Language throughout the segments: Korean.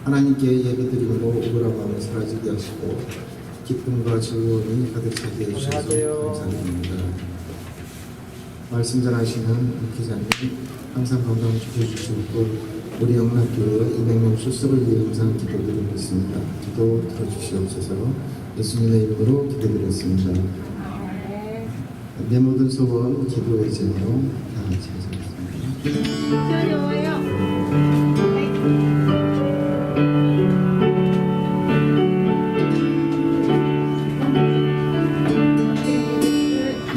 하나님께 예배드림으로 억울한 마음을 사라지게 하시고 기쁨과 즐거움이 가득 차게 해주셔서 감사드립니다. 말씀 전하시는 기자님 항상 건강 지켜주시고 우리 영락교회 200명 출석을 위해 항상 기도드리고 있습니다. 기도 들어주시옵소서. 예수님의 이름으로 기도드렸습니다. 내 모든 소원 기도의 제로 다 같이 하겠습니다.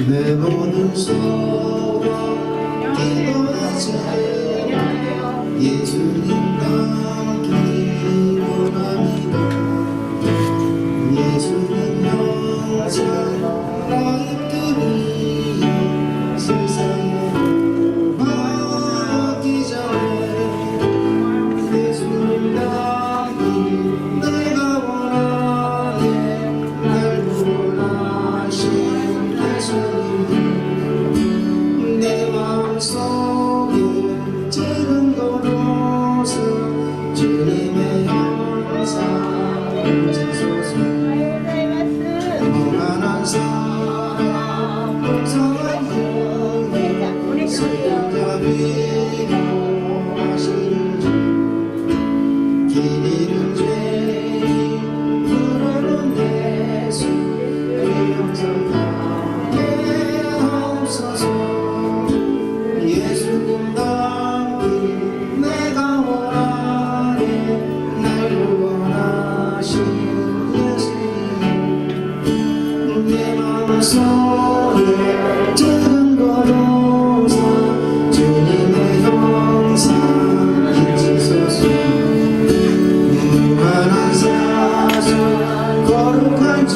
내 모든 소원 기도의 제로 예수님과 함께 원합니다. 예수님 영장 나의 세상에 하기 전에 예수님과 함께 내가 원하네 날 구원하신 예수님 내 마음속에 지금 걸어서 주님의 영상 인지소서 무한한 사랑 풍성한 영광 슬픔과 위로하시는 주 길 잃은 죄인 부르는 예수 그 영상 함께 하옵소서. 예수님과 함께 내가 원하네 날 구원하신 예수님 내 마음속에 지금 걸어서 주님의 형상 인지소서. 무한한 사랑 거룩한 주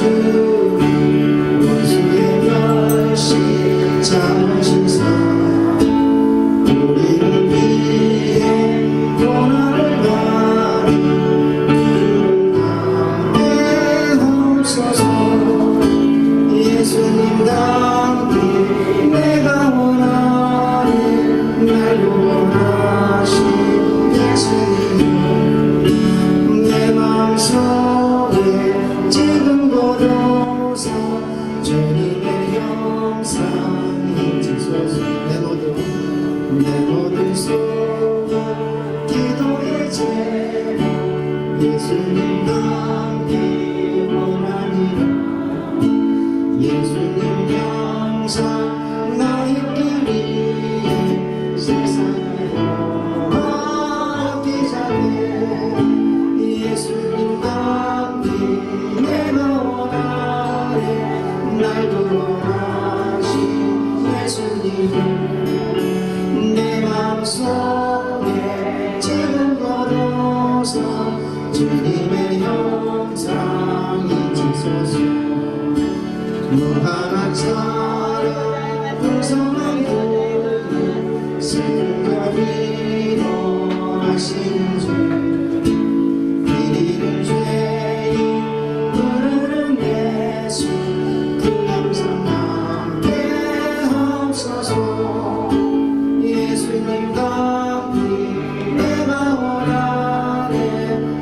원수의 멸시 참으신 사 우리를 위해 고난을 받은 그를 함께 하옵소서. 예수님과 함께 내가 원하는 날 구원하신 예수님 내 마음속에 지금 걸어서 주님의 형상 인지소서. 내 모든 소원 기도의 제로 예수님과 함께 원하니라. 예수님 영상 나의 길 위에 세상에 하기 전에 예수님과 함께 내가 원하네 날 구원하신 예수님 내 마음속에 지금 걸어서 주님의 형상 인지소서. 무한한 사랑 풍성한 영광 슬픔과 위로하신 주 길 잃은 죄인 부르는 예수 그 영상 함께 하옵소서. 예수님과 함께 내가 원하네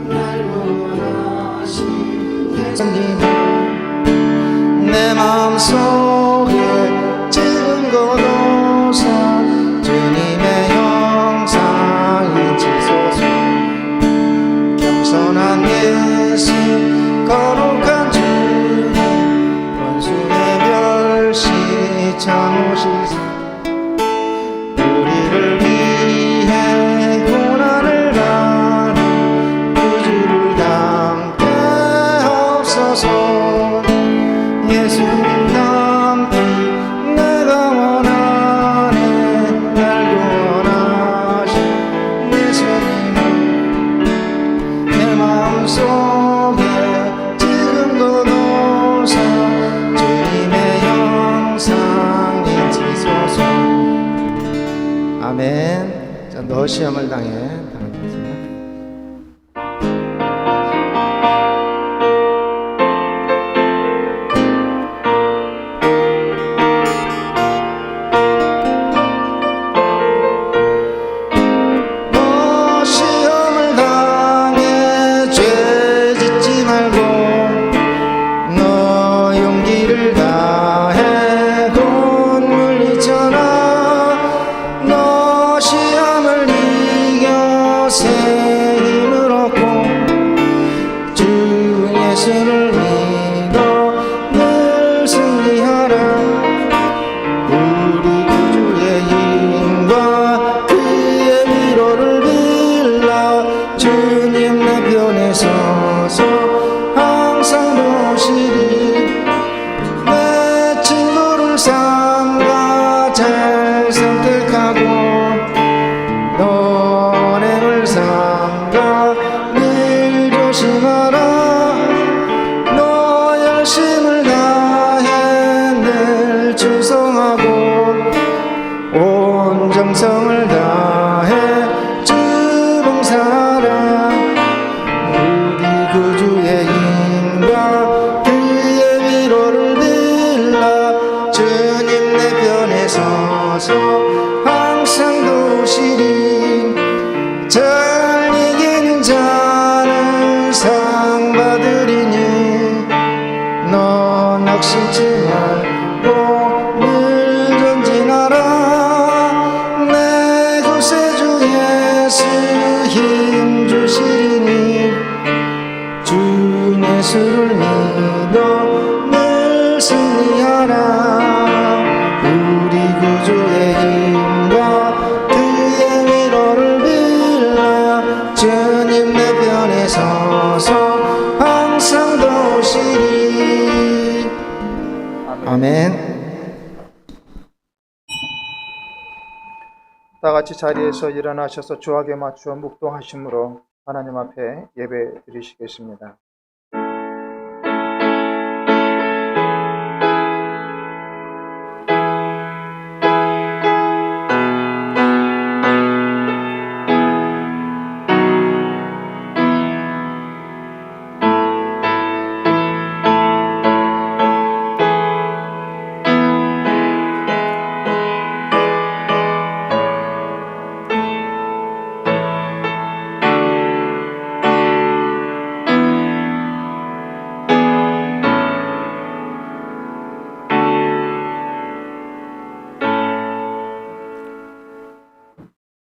날 구원하신 예수님 내 마음속에 지금 걸어서 주님의 형상 인지소서. 겸손한 예수 거룩한 주님 원수의 멸시 참으시사 우리를 위해 고난을 받은 그 주를 담게 하옵소서. 예수님과 함께 내가 원하네 날 구원하신 예수님 내 마음속에 지금 걸어서 주님의 형상 인지소서. 아멘. 자, 너 시험을 당해 당하겠습니다. 너 시험을 당해 시험을 이겨 새 힘을 얻고 주 예수를 믿어 늘 승리하라. 우리 구주의 힘과 그의 위로를 빌라. 주님 내 편에 서서 항상 보시리. 내 친구를 삼가 잘 선택하고 너를 삼가 늘 조심하라. 너 열심을 다해 늘 충성하고 온 정성을 다해 주 봉사하라. 우리 구주의 힘과 그의 위로를 빌라. 주님 내 편에 서서 항상 도우시리. 잘 이기는 자는 상 받으리니 넌 낙심치 말고 늘 전진하라. 내 구세주 예수 힘 주시리니 주 예수를 믿어 늘 승리하라. 우리 구주의 힘과 그의 위로를 빌라. 주님 내 편에 서서 항상 도우시리. 아멘. 다 같이 자리에서 일어나셔서 주악에 맞추어 묵도하심으로 하나님 앞에 예배 드리시겠습니다.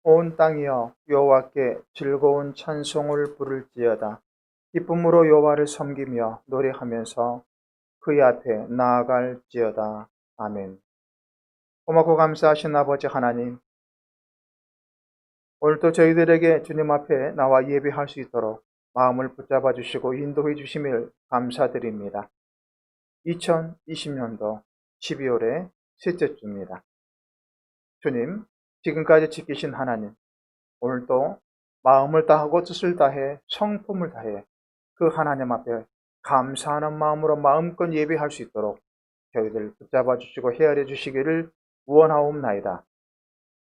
온 땅이여 여호와께 즐거운 찬송을 부를지어다. 기쁨으로 여호와를 섬기며 노래하면서 그의 앞에 나아갈지어다. 아멘. 고맙고 감사하신 아버지 하나님, 오늘도 저희들에게 주님 앞에 나와 예배할 수 있도록 마음을 붙잡아 주시고 인도해 주심을 감사드립니다. 2020년도 12월의 셋째 주입니다. 주님, 지금까지 지키신 하나님, 오늘도 마음을 다하고 뜻을 다해 성품을 다해 그 하나님 앞에 감사하는 마음으로 마음껏 예배할 수 있도록 저희들 붙잡아 주시고 헤아려 주시기를 원하옵나이다.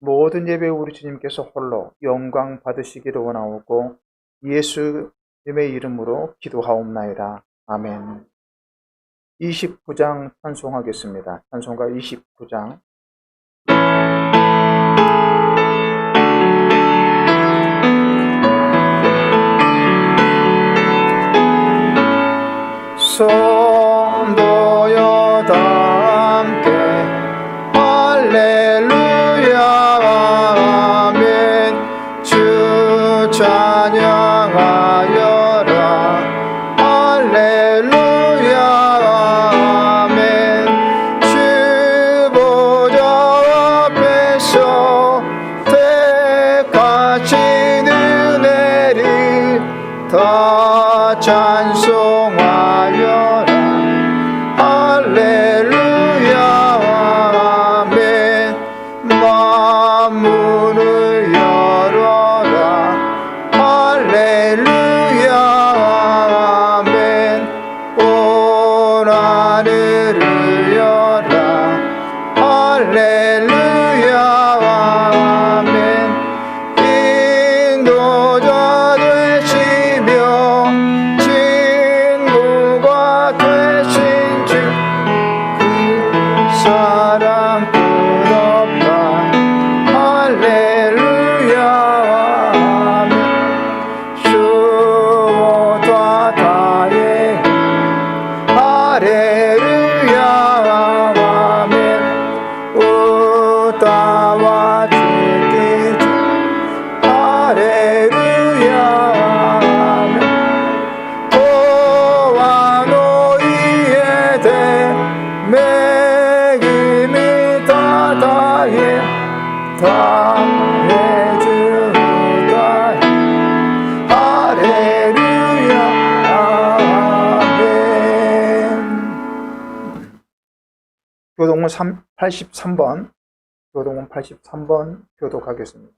모든 예배 우리 주님께서 홀로 영광 받으시기를 원하옵고 예수님의 이름으로 기도하옵나이다. 아멘. 29장 찬송하겠습니다. 찬송가 29장. 성도여 다 함께 할렐루야 아멘. 주 찬양하여라 할렐루야 아멘. 주 보좌 앞에서 택하신 은혜를 다 찬송하여라 할렐루야 아멘. 만문을 열어라 할렐루야 아멘. 온 하늘을 열라 할렐루야 아멘. 인도자 되시며 친구 교동은 83번, 교동은 83번 교독하겠습니다.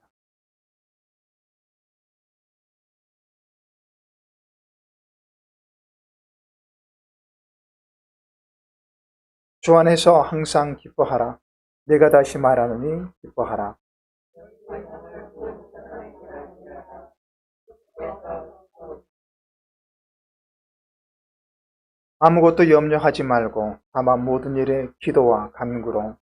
주 안에서 항상 기뻐하라. 내가 다시 말하노니 기뻐하라. 아무것도 염려하지 말고 다만 모든 일에 기도와 간구로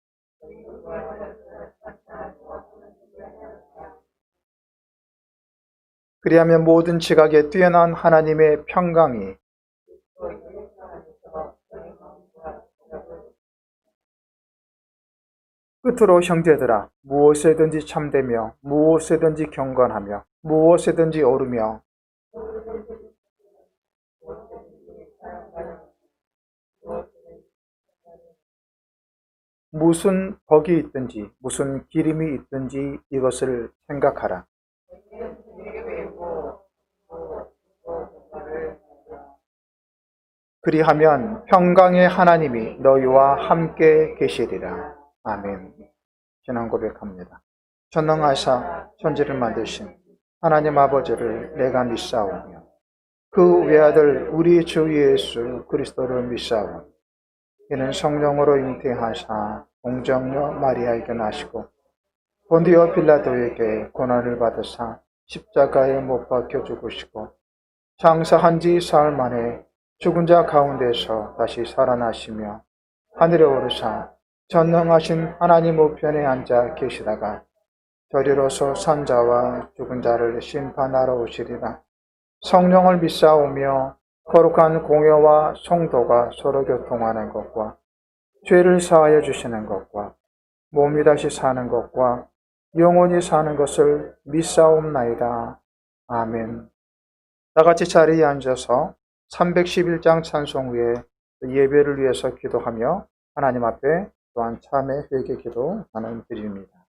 그리하면 모든 지각에 뛰어난 하나님의 평강이 끝으로 형제들아 무엇에든지 참되며 무엇에든지 경건하며 무엇에든지 옳으며 무슨 덕이 있든지 무슨 기림이 있든지 이것을 생각하라. 그리하면 평강의 하나님이 너희와 함께 계시리라. 아멘. 신앙 고백합니다. 전능하사 천지를 만드신 하나님 아버지를 내가 믿사오며 그 외아들 우리 주 예수 그리스도를 믿사오니 이는 성령으로 잉태하사 동정녀 마리아에게 나시고 본디오 빌라도에게 고난을 받으사 십자가에 못 박혀 죽으시고 장사한 지 사흘 만에 죽은 자 가운데서 다시 살아나시며 하늘에 오르사 전능하신 하나님 우편에 앉아 계시다가 저리로서 산자와 죽은 자를 심판하러 오시리라. 성령을 믿사오며 거룩한 공회와 성도가 서로 교통하는 것과 죄를 사하여 주시는 것과 몸이 다시 사는 것과 영원히 사는 것을 믿사옵나이다. 아멘. 다같이 자리에 앉아서 311장 찬송 후에 예배를 위해서 기도하며 하나님 앞에 또한 참회 회개 기도 나눠드립니다.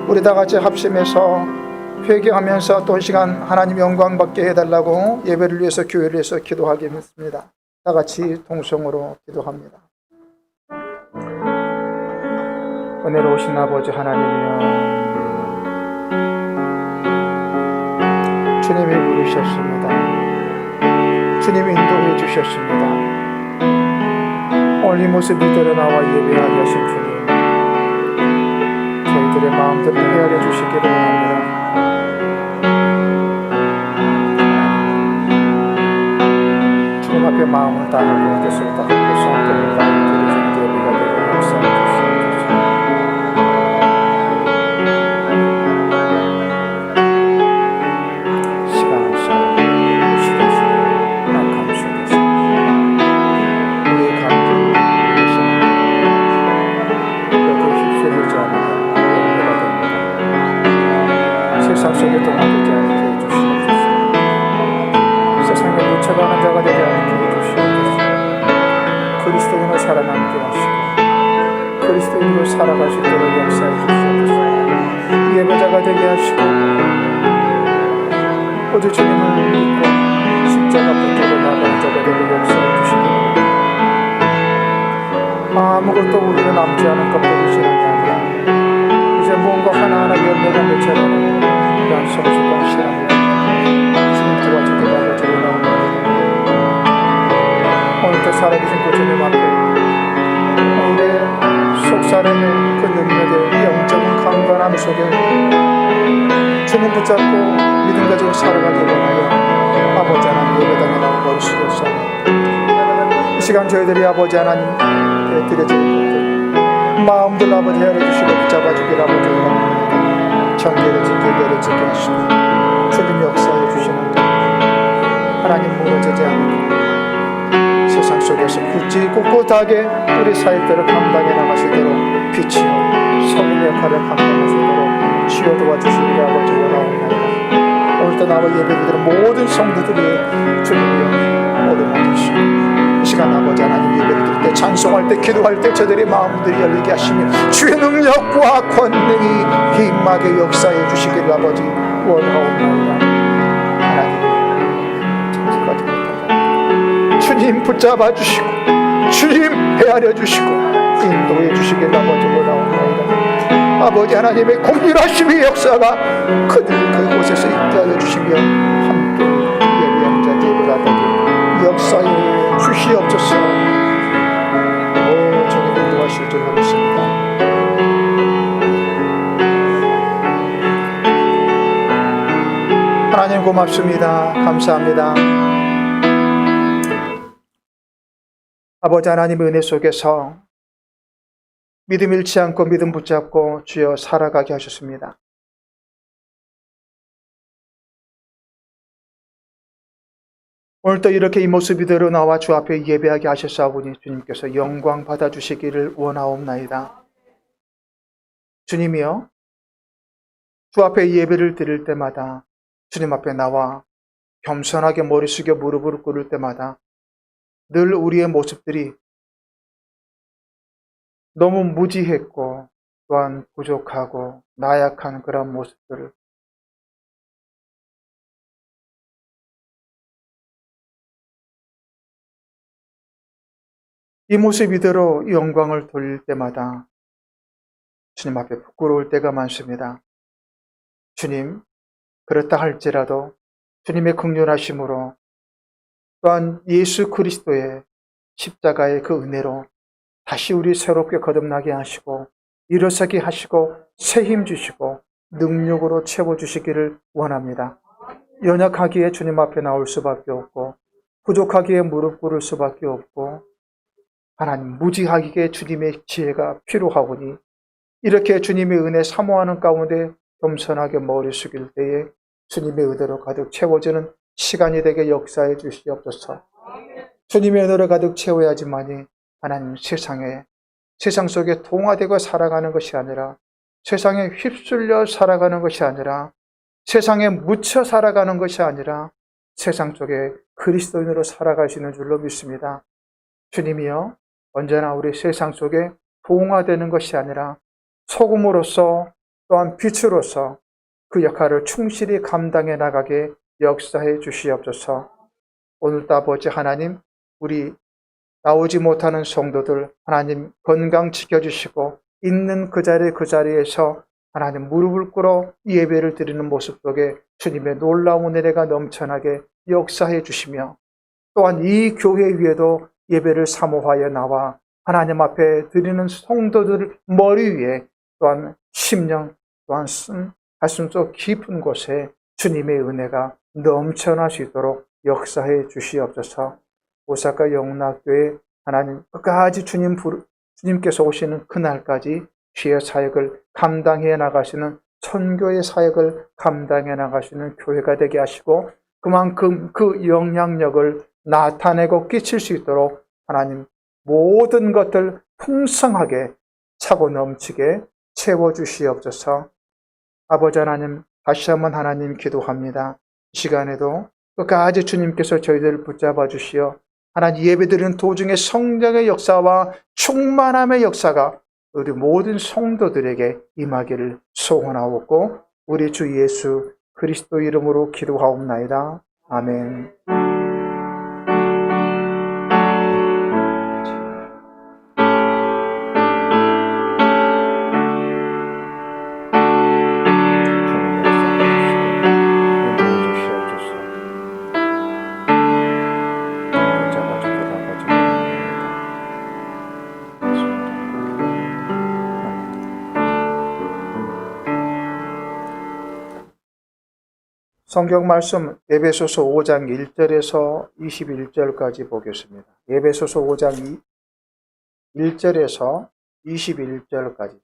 우리 다 같이 합심해서 회개하면서 또 시간 하나님 영광 받게 해달라고 예배를 위해서 교회를 위해서 기도하겠습니다. 다 같이 동성으로 기도합니다. 은혜로우신 아버지 하나님이여, 주님이 부르셨습니다. 주님이 인도해 주셨습니다. 오늘 이 모습 이대로 나와 예배하게 하신 주님, 저희들의 마음들을 헤아려 주시기를 원합니다. 주님 앞에 마음을 다하고 뜻을 다하고 성품을 다하고 드려주는 예배가 되고 역사해 주시옵소서. 시간 시대시대 낙함 속에서 우리의 감정을 여기 휩쓸리지 않으며 연대가 됩니다. 세상 속에 동화되지 않게 해주시옵소서. 세상에 묻혀가는 자가 되지 않게 해주시옵소서. 그리스도인으로 살아남게 하시고 그리스도인으로 살아갈 수 있도록 역사해 주시옵소서. 예배자가 되게 하시고 오직 주님을 믿고 십자가 붙들고 나가는 자가 되게 역사해 주시기 아무것도 우리는 남지 않은 껍데기지는 아니라 이제 무언가 하나하나 열매가 맺혀가는 이러한 성숙한 시간을 주님 도와주기를 아버지로 나옵니다. 오늘도 살아계신 그 주님 앞에 오늘의 속사람의 그 능력의 영적인 강건함 속에 주님 붙잡고 믿음 가지고 살아가기 원하여 아버지 하나님 예배당에 나온 머리숙였사옵니다. 이 시간 저희들이 아버지 하나님께 드려지는 것들 마음들 아버지 열어주시고 붙잡아주기를 아버지 원합니다. 경계를 지키게 예배를 지게 하시고 주님 역사해 주시는 것 하나님 무너지지 않고 세상 속에서 굳이 꿋꿋하게 우리 사역들을 감당해 나가시도록 빛이요 성인 역할을 감당하시도록 주여 도와주시기를 아버지 원하옵나이다. 오늘도 나와 예배드리는 모든 성도들이 주님이여 모두 맡으시고 이 시간 아버지 하나님 예배를 드릴 때 찬송할 때 기도할 때 저들의 마음들이 열리게 하시며 주의 능력과 권능이 임하게 역사해 주시기를 아버지 원하옵나이다. 하나님 참석하지 못한다. 주님 붙잡아 주시고 주님 헤아려 주시고 인도해 주시길 아버지 원하옵나이다. 아버지 하나님의 공률하심의 역사가 그들 그곳에서 있게 하여 주시며 함께 예배한 자 예배하다니 역사에 주시옵소서. 오 주님 인도하실 줄 믿습니다. 하나님 고맙습니다. 감사합니다. 아버지 하나님의 은혜 속에서 믿음 잃지 않고 믿음 붙잡고 주여 살아가게 하셨습니다. 오늘도 이렇게 이 모습 이대로 나와 주 앞에 예배하게 하셨사오니 주님께서 영광 받아주시기를 원하옵나이다. 주님이여 주 앞에 예배를 드릴 때마다 주님 앞에 나와 겸손하게 머리 숙여 무릎을 꿇을 때마다 늘 우리의 모습들이 너무 무지했고 또한 부족하고 나약한 그런 모습들을 이 모습 이대로 영광을 돌릴 때마다 주님 앞에 부끄러울 때가 많습니다. 주님, 그렇다 할지라도 주님의 긍휼하심으로 또한 예수 그리스도의 십자가의 그 은혜로 다시 우리 새롭게 거듭나게 하시고 일어서게 하시고 새 힘 주시고 능력으로 채워주시기를 원합니다. 연약하기에 주님 앞에 나올 수밖에 없고 부족하기에 무릎 꿇을 수밖에 없고 하나님 무지하기에 주님의 지혜가 필요하오니 이렇게 주님의 은혜 사모하는 가운데 겸손하게 머리 숙일 때에 주님의 은혜로 가득 채워지는 시간이 되게 역사해 주시옵소서. 주님의 은혜로 가득 채워야지만이 하나님 세상 속에 동화되고 살아가는 것이 아니라 세상에 휩쓸려 살아가는 것이 아니라 세상에 묻혀 살아가는 것이 아니라 세상 속에 그리스도인으로 살아갈 수 있는 줄로 믿습니다. 주님이여 언제나 우리 세상 속에 동화되는 것이 아니라 소금으로서 또한 빛으로서 그 역할을 충실히 감당해 나가게 역사해 주시옵소서. 오늘도 아버지 하나님, 우리 나오지 못하는 성도들 하나님 건강 지켜주시고 있는 그 자리에서 하나님 무릎을 꿇어 예배를 드리는 모습 속에 주님의 놀라운 은혜가 넘쳐나게 역사해 주시며, 또한 이 교회 위에도 예배를 사모하여 나와 하나님 앞에 드리는 성도들 머리 위에 또한 심령, 또한 가슴속 깊은 곳에 주님의 은혜가 넘쳐날 수 있도록 역사해 주시옵소서. 오사카 영락교회 하나님 끝까지 주님께서 오시는 그날까지 주의 사역을 감당해 나가시는, 선교의 사역을 감당해 나가시는 교회가 되게 하시고, 그만큼 그 영향력을 나타내고 끼칠 수 있도록 하나님 모든 것들 풍성하게 차고 넘치게 채워주시옵소서. 아버지 하나님, 다시 한번 하나님 기도합니다. 이 시간에도 끝까지 주님께서 저희들을 붙잡아 주시어 하나님 예배드리는 도중에 성령의 역사와 충만함의 역사가 우리 모든 성도들에게 임하기를 소원하옵고, 우리 주 예수 그리스도 이름으로 기도하옵나이다. 아멘. 성경 말씀 에베소서 5장 1절에서 21절까지 보겠습니다. 에베소서 5장 1절에서 21절까지.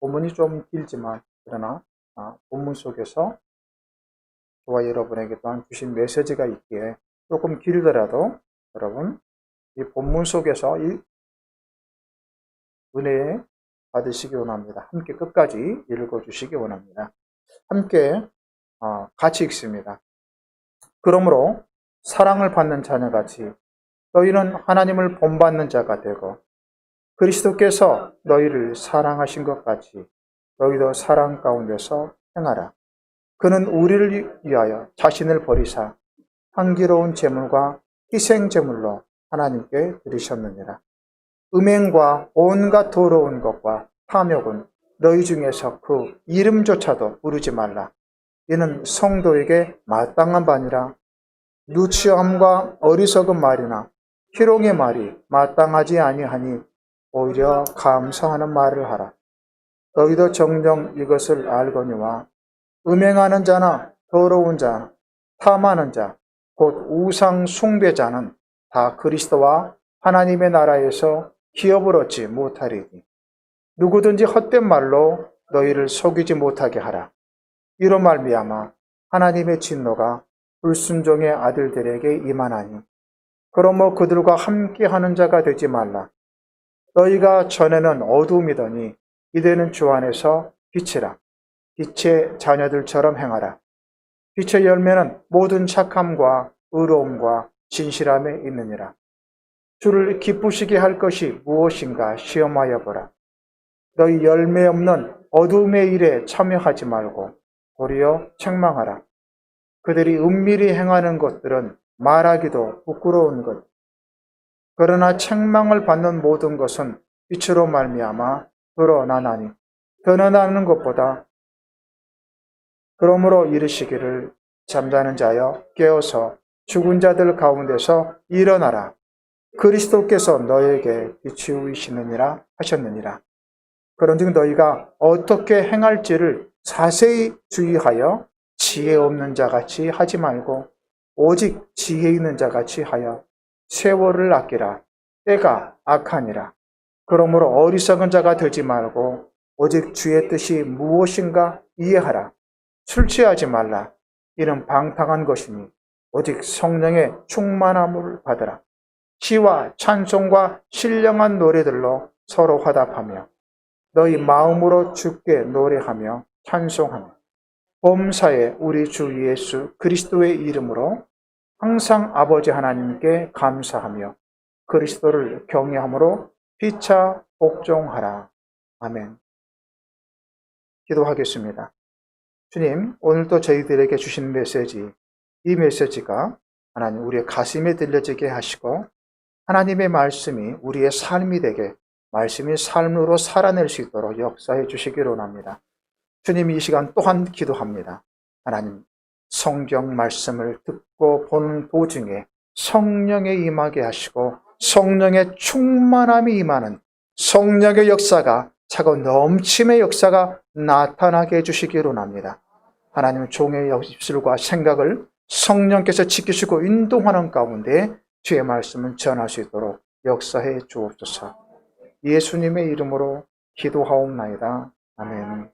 본문이 좀 길지만 그러나 본문 속에서 저와 여러분에게 또한 주신 메시지가 있기에 조금 길더라도 여러분 이 본문 속에서 이 은혜 받으시기 원합니다. 함께 끝까지 읽어주시기 원합니다. 함께 같이 읽습니다. 그러므로 사랑을 받는 자녀같이 너희는 하나님을 본받는 자가 되고, 그리스도께서 너희를 사랑하신 것 같이 너희도 사랑 가운데서 행하라. 그는 우리를 위하여 자신을 버리사 향기로운 제물과 희생 제물로 하나님께 드리셨느니라. 음행과 온갖 더러운 것과 탐욕은 너희 중에서 그 이름조차도 부르지 말라. 이는 성도에게 마땅한 바니라. 누추함과 어리석은 말이나 희롱의 말이 마땅하지 아니하니 오히려 감사하는 말을 하라. 너희도 정녕 이것을 알거니와 음행하는 자나 더러운 자, 탐하는 자, 곧 우상 숭배자는 다 그리스도와 하나님의 나라에서 기업을 얻지 못하리니, 누구든지 헛된 말로 너희를 속이지 못하게 하라. 이로 말미암아 하나님의 진노가 불순종의 아들들에게 임하나니, 그러므로 그들과 함께하는 자가 되지 말라. 너희가 전에는 어두움이더니 이제는 주 안에서 빛이라. 빛의 자녀들처럼 행하라. 빛의 열매는 모든 착함과 의로움과 진실함에 있느니라. 주를 기쁘시게 할 것이 무엇인가 시험하여 보라. 너희 열매 없는 어두움의 일에 참여하지 말고 도리어 책망하라. 그들이 은밀히 행하는 것들은 말하기도 부끄러운 것. 그러나 책망을 받는 모든 것은 빛으로 말미암아 드러나나니, 드러나는 것보다 그러므로 이르시기를 잠자는 자여 깨어서 죽은 자들 가운데서 일어나라. 그리스도께서 너에게 비추이시느니라 하셨느니라. 그런즉 너희가 어떻게 행할지를 자세히 주의하여 지혜 없는 자같이 하지 말고 오직 지혜 있는 자같이 하여 세월을 아끼라. 때가 악하니라. 그러므로 어리석은 자가 되지 말고 오직 주의 뜻이 무엇인가 이해하라. 술 취하지 말라. 이는 방탕한 것이니 오직 성령의 충만함을 받으라. 시와 찬송과 신령한 노래들로 서로 화답하며 너희 마음으로 주께 노래하며 찬송하며 범사에 우리 주 예수 그리스도의 이름으로 항상 아버지 하나님께 감사하며 그리스도를 경외함으로 피차 복종하라. 아멘. 기도하겠습니다. 주님, 오늘도 저희들에게 주신 메시지, 이 메시지가 하나님 우리의 가슴에 들려지게 하시고 하나님의 말씀이 우리의 삶이 되게, 말씀이 삶으로 살아낼 수 있도록 역사해 주시기를 원합니다. 주님, 이 시간 또한 기도합니다. 하나님, 성경 말씀을 듣고 보는 도중에 성령에 임하게 하시고 성령의 충만함이 임하는 성령의 역사가 차고 넘침의 역사가 나타나게 해주시기를 원합니다. 하나님, 종의 입술과 생각을 성령께서 지키시고 인도하는 가운데 주의 말씀을 전할 수 있도록 역사해 주옵소서. 예수님의 이름으로 기도하옵나이다. 아멘.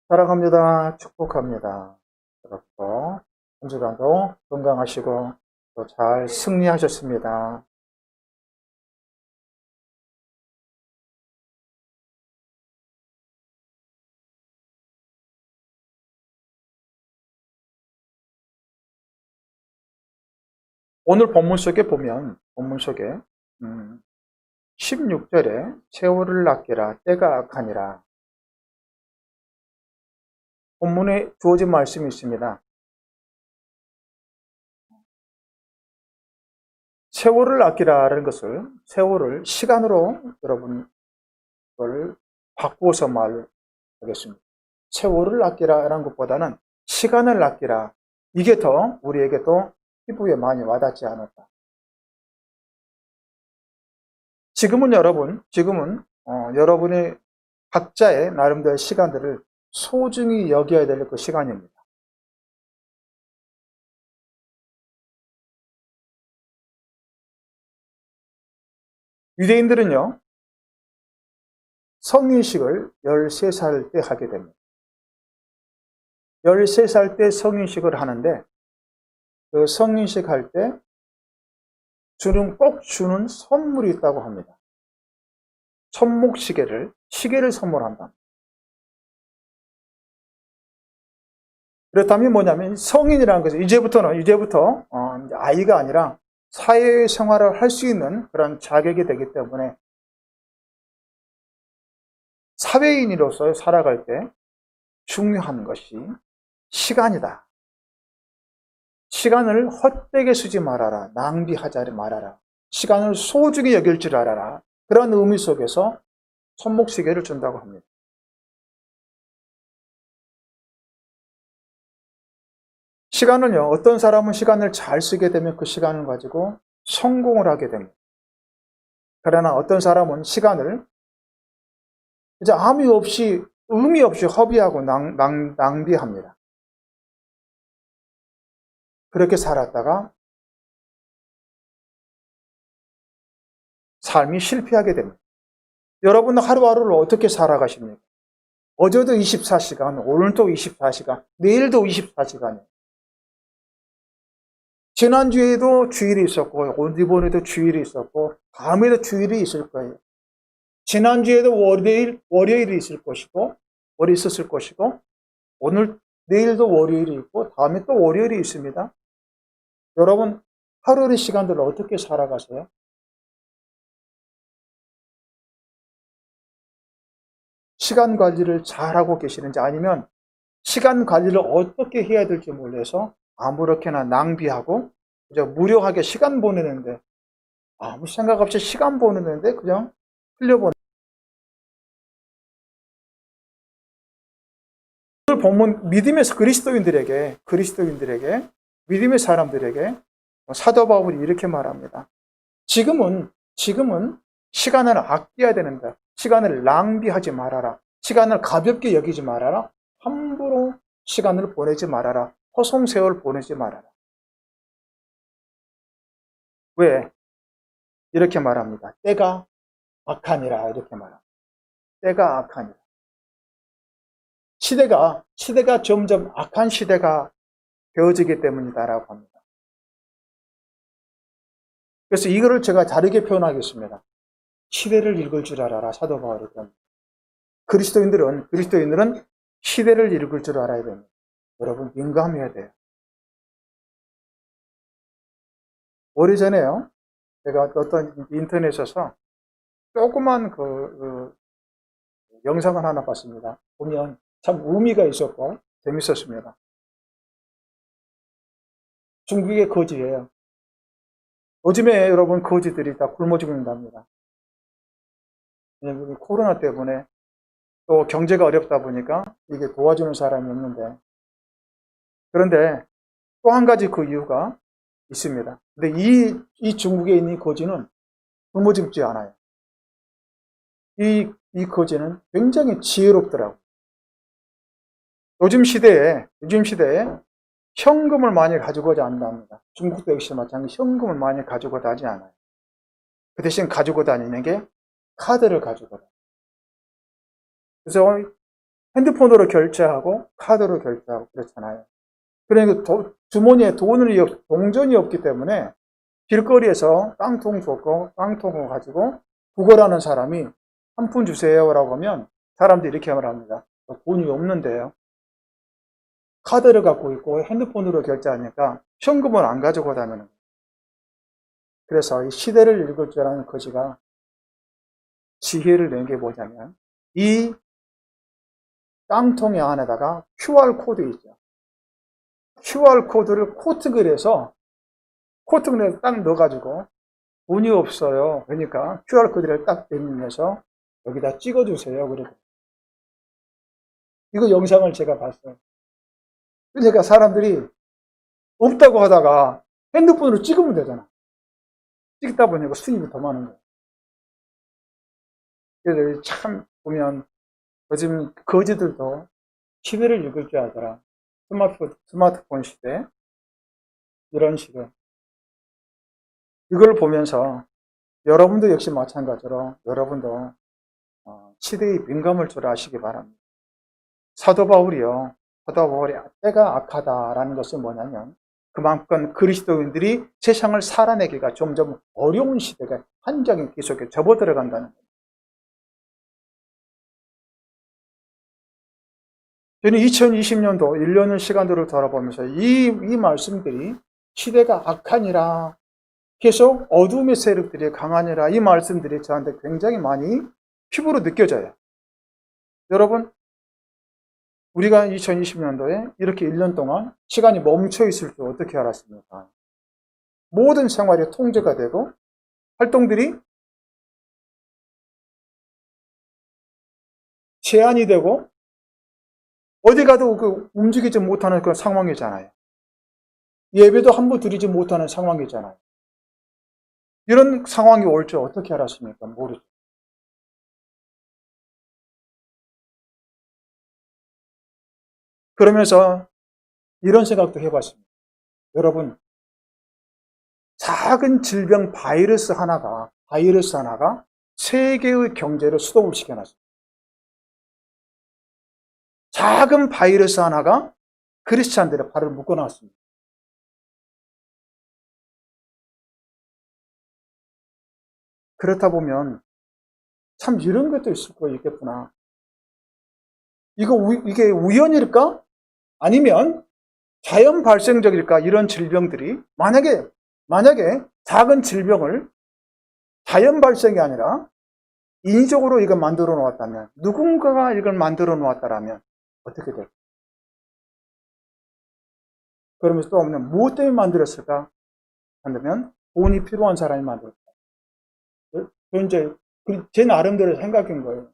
사랑합니다. 축복합니다. 여러분, 한 주간도 건강하시고 또 잘 승리하셨습니다. 오늘 본문 속에 보면, 본문 속에 16절에 세월을 아끼라 때가 악하니라. 본문에 주어진 말씀이 있습니다. 세월을 아끼라는 것을, 세월을 시간으로 여러분 그걸 바꾸어서 말하겠습니다. 세월을 아끼라라는 것보다는 시간을 아끼라. 이게 더 우리에게 또 피부에 많이 와닿지 않았다. 지금은 여러분의 각자의 나름대로의 시간들을 소중히 여겨야 될 그 시간입니다. 유대인들은요, 성인식을 13살 때 하게 됩니다. 13살 때 성인식을 하는데, 그 성인식 할 때 꼭 주는 선물이 있다고 합니다. 손목시계를 선물한다. 그렇다면 뭐냐면 성인이라는 것은 이제부터 아이가 아니라 사회생활을 할 수 있는 그런 자격이 되기 때문에 사회인으로서 살아갈 때 중요한 것이 시간이다. 시간을 헛되게 쓰지 말아라. 낭비하지 말아라. 시간을 소중히 여길 줄 알아라. 그런 의미 속에서 손목시계를 준다고 합니다. 시간은요, 어떤 사람은 시간을 잘 쓰게 되면 그 시간을 가지고 성공을 하게 됩니다. 그러나 어떤 사람은 시간을 이제 의미 없이 허비하고 낭비합니다. 그렇게 살았다가 삶이 실패하게 됩니다. 여러분은 하루하루를 어떻게 살아가십니까? 어제도 24시간, 오늘도 24시간, 내일도 24시간이에요. 지난주에도 주일이 있었고, 이번에도 주일이 있었고, 다음에도 주일이 있을 거예요. 지난주에도 월요일이 있었을 것이고, 내일도 월요일이 있고, 다음에 또 월요일이 있습니다. 여러분, 하루의 시간들을 어떻게 살아가세요? 시간 관리를 잘하고 계시는지, 아니면 시간 관리를 어떻게 해야 될지 몰라서 아무렇게나 낭비하고 그냥 무료하게 시간 보내는데, 아무 생각 없이 시간 보내는데 그냥 흘려보내. 오늘 본문 믿음의 그리스도인들에게 믿음의 사람들에게 사도 바울이 이렇게 말합니다. 지금은 시간을 아껴야 되는데, 시간을 낭비하지 말아라. 시간을 가볍게 여기지 말아라. 함부로 시간을 보내지 말아라. 허송세월 보내지 말아라. 왜? 이렇게 말합니다. 때가 악하니라. 이렇게 말합니다. 때가 악하니라. 시대가 점점 악한 시대가 되어지기 때문이다라고 합니다. 그래서 이거를 제가 다르게 표현하겠습니다. 시대를 읽을 줄 알아라. 사도 바울이 그럽니다. 그리스도인들은 시대를 읽을 줄 알아야 됩니다. 여러분, 민감해야 돼요. 오래전에요, 제가 어떤 인터넷에서 조그만 영상을 하나 봤습니다. 보면 참 의미가 있었고 재밌었습니다. 중국의 거지예요. 요즘에 여러분 거지들이 다 굶어 죽는답니다. 왜냐면 코로나 때문에 또 경제가 어렵다 보니까 이게 도와주는 사람이 없는데, 그런데 또 한 가지 그 이유가 있습니다. 근데 이 중국에 있는 이 거지는 굶어 죽지 않아요. 이 거지는 굉장히 지혜롭더라고요. 요즘 시대에 현금을 많이 가지고자 한답니다. 중국도 역시 마찬가지로 현금을 많이 가지고 다니지 않아요. 그 대신 가지고 다니는 게 카드를 가지고 다녀요. 그래서 핸드폰으로 결제하고 카드로 결제하고 그렇잖아요. 그러니까 주머니에 동전이 없기 때문에 길거리에서 깡통 줬고 깡통을 가지고 구걸하는 사람이 한 푼 주세요라고 하면 사람들이 이렇게 말합니다. 돈이 없는데요. 카드를 갖고 있고 핸드폰으로 결제하니까 현금을 안 가지고 다니는 거예요. 그래서 이 시대를 읽을 줄 아는 거지가 지혜를 낸 게 뭐냐면, 이 깡통의 안에다가 QR코드 있죠. QR코드를 코트글에서 딱 넣어가지고 돈이 없어요. 그러니까 QR코드를 딱 내밀면서 여기다 찍어주세요. 그러고 이거 영상을 제가 봤어요. 그러니까 사람들이 없다고 하다가 핸드폰으로 찍으면 되잖아. 찍다 보니까 수입이 더 많은 거예요. 그래서 참 보면 요즘 거지들도 시대를 읽을 줄 알더라. 스마트폰 시대, 이런 시대. 이걸 보면서 여러분도 역시 마찬가지로 여러분도 시대의 민감할 줄 아시기 바랍니다. 사도 바울이 때가 악하다라는 것은 뭐냐면, 그만큼 그리스도인들이 세상을 살아내기가 점점 어려운 시대가 한정의 기속에 접어들어간다는 거예요. 저는 2020년도 1년의 시간들을 돌아보면서 이 말씀들이 시대가 악하니라, 계속 어둠의 세력들이 강하니라, 이 말씀들이 저한테 굉장히 많이 피부로 느껴져요. 여러분, 우리가 2020년도에 이렇게 1년 동안 시간이 멈춰 있을 줄 어떻게 알았습니까? 모든 생활이 통제가 되고 활동들이 제한이 되고 어디 가도 움직이지 못하는 그런 상황이잖아요. 예배도 한번 드리지 못하는 상황이잖아요. 이런 상황이 올 줄 어떻게 알았습니까? 모르죠. 그러면서 이런 생각도 해봤습니다. 여러분, 작은 질병 바이러스 하나가 세계의 경제를 수동을 시켜놨어요. 작은 바이러스 하나가 크리스찬들의 발을 묶어놨습니다. 그렇다 보면 참 이런 것도 있을 거 있겠구나. 이게 우연일까? 아니면 자연 발생적일까? 이런 질병들이 만약에 작은 질병을 자연 발생이 아니라 인위적으로 이걸 만들어 놓았다면, 누군가가 이걸 만들어 놓았다라면 어떻게 될까? 그러면서 또 무엇 때문에 만들었을까? 한다면 돈이 필요한 사람이 만들었다. 이제 제 나름대로 생각인 거예요.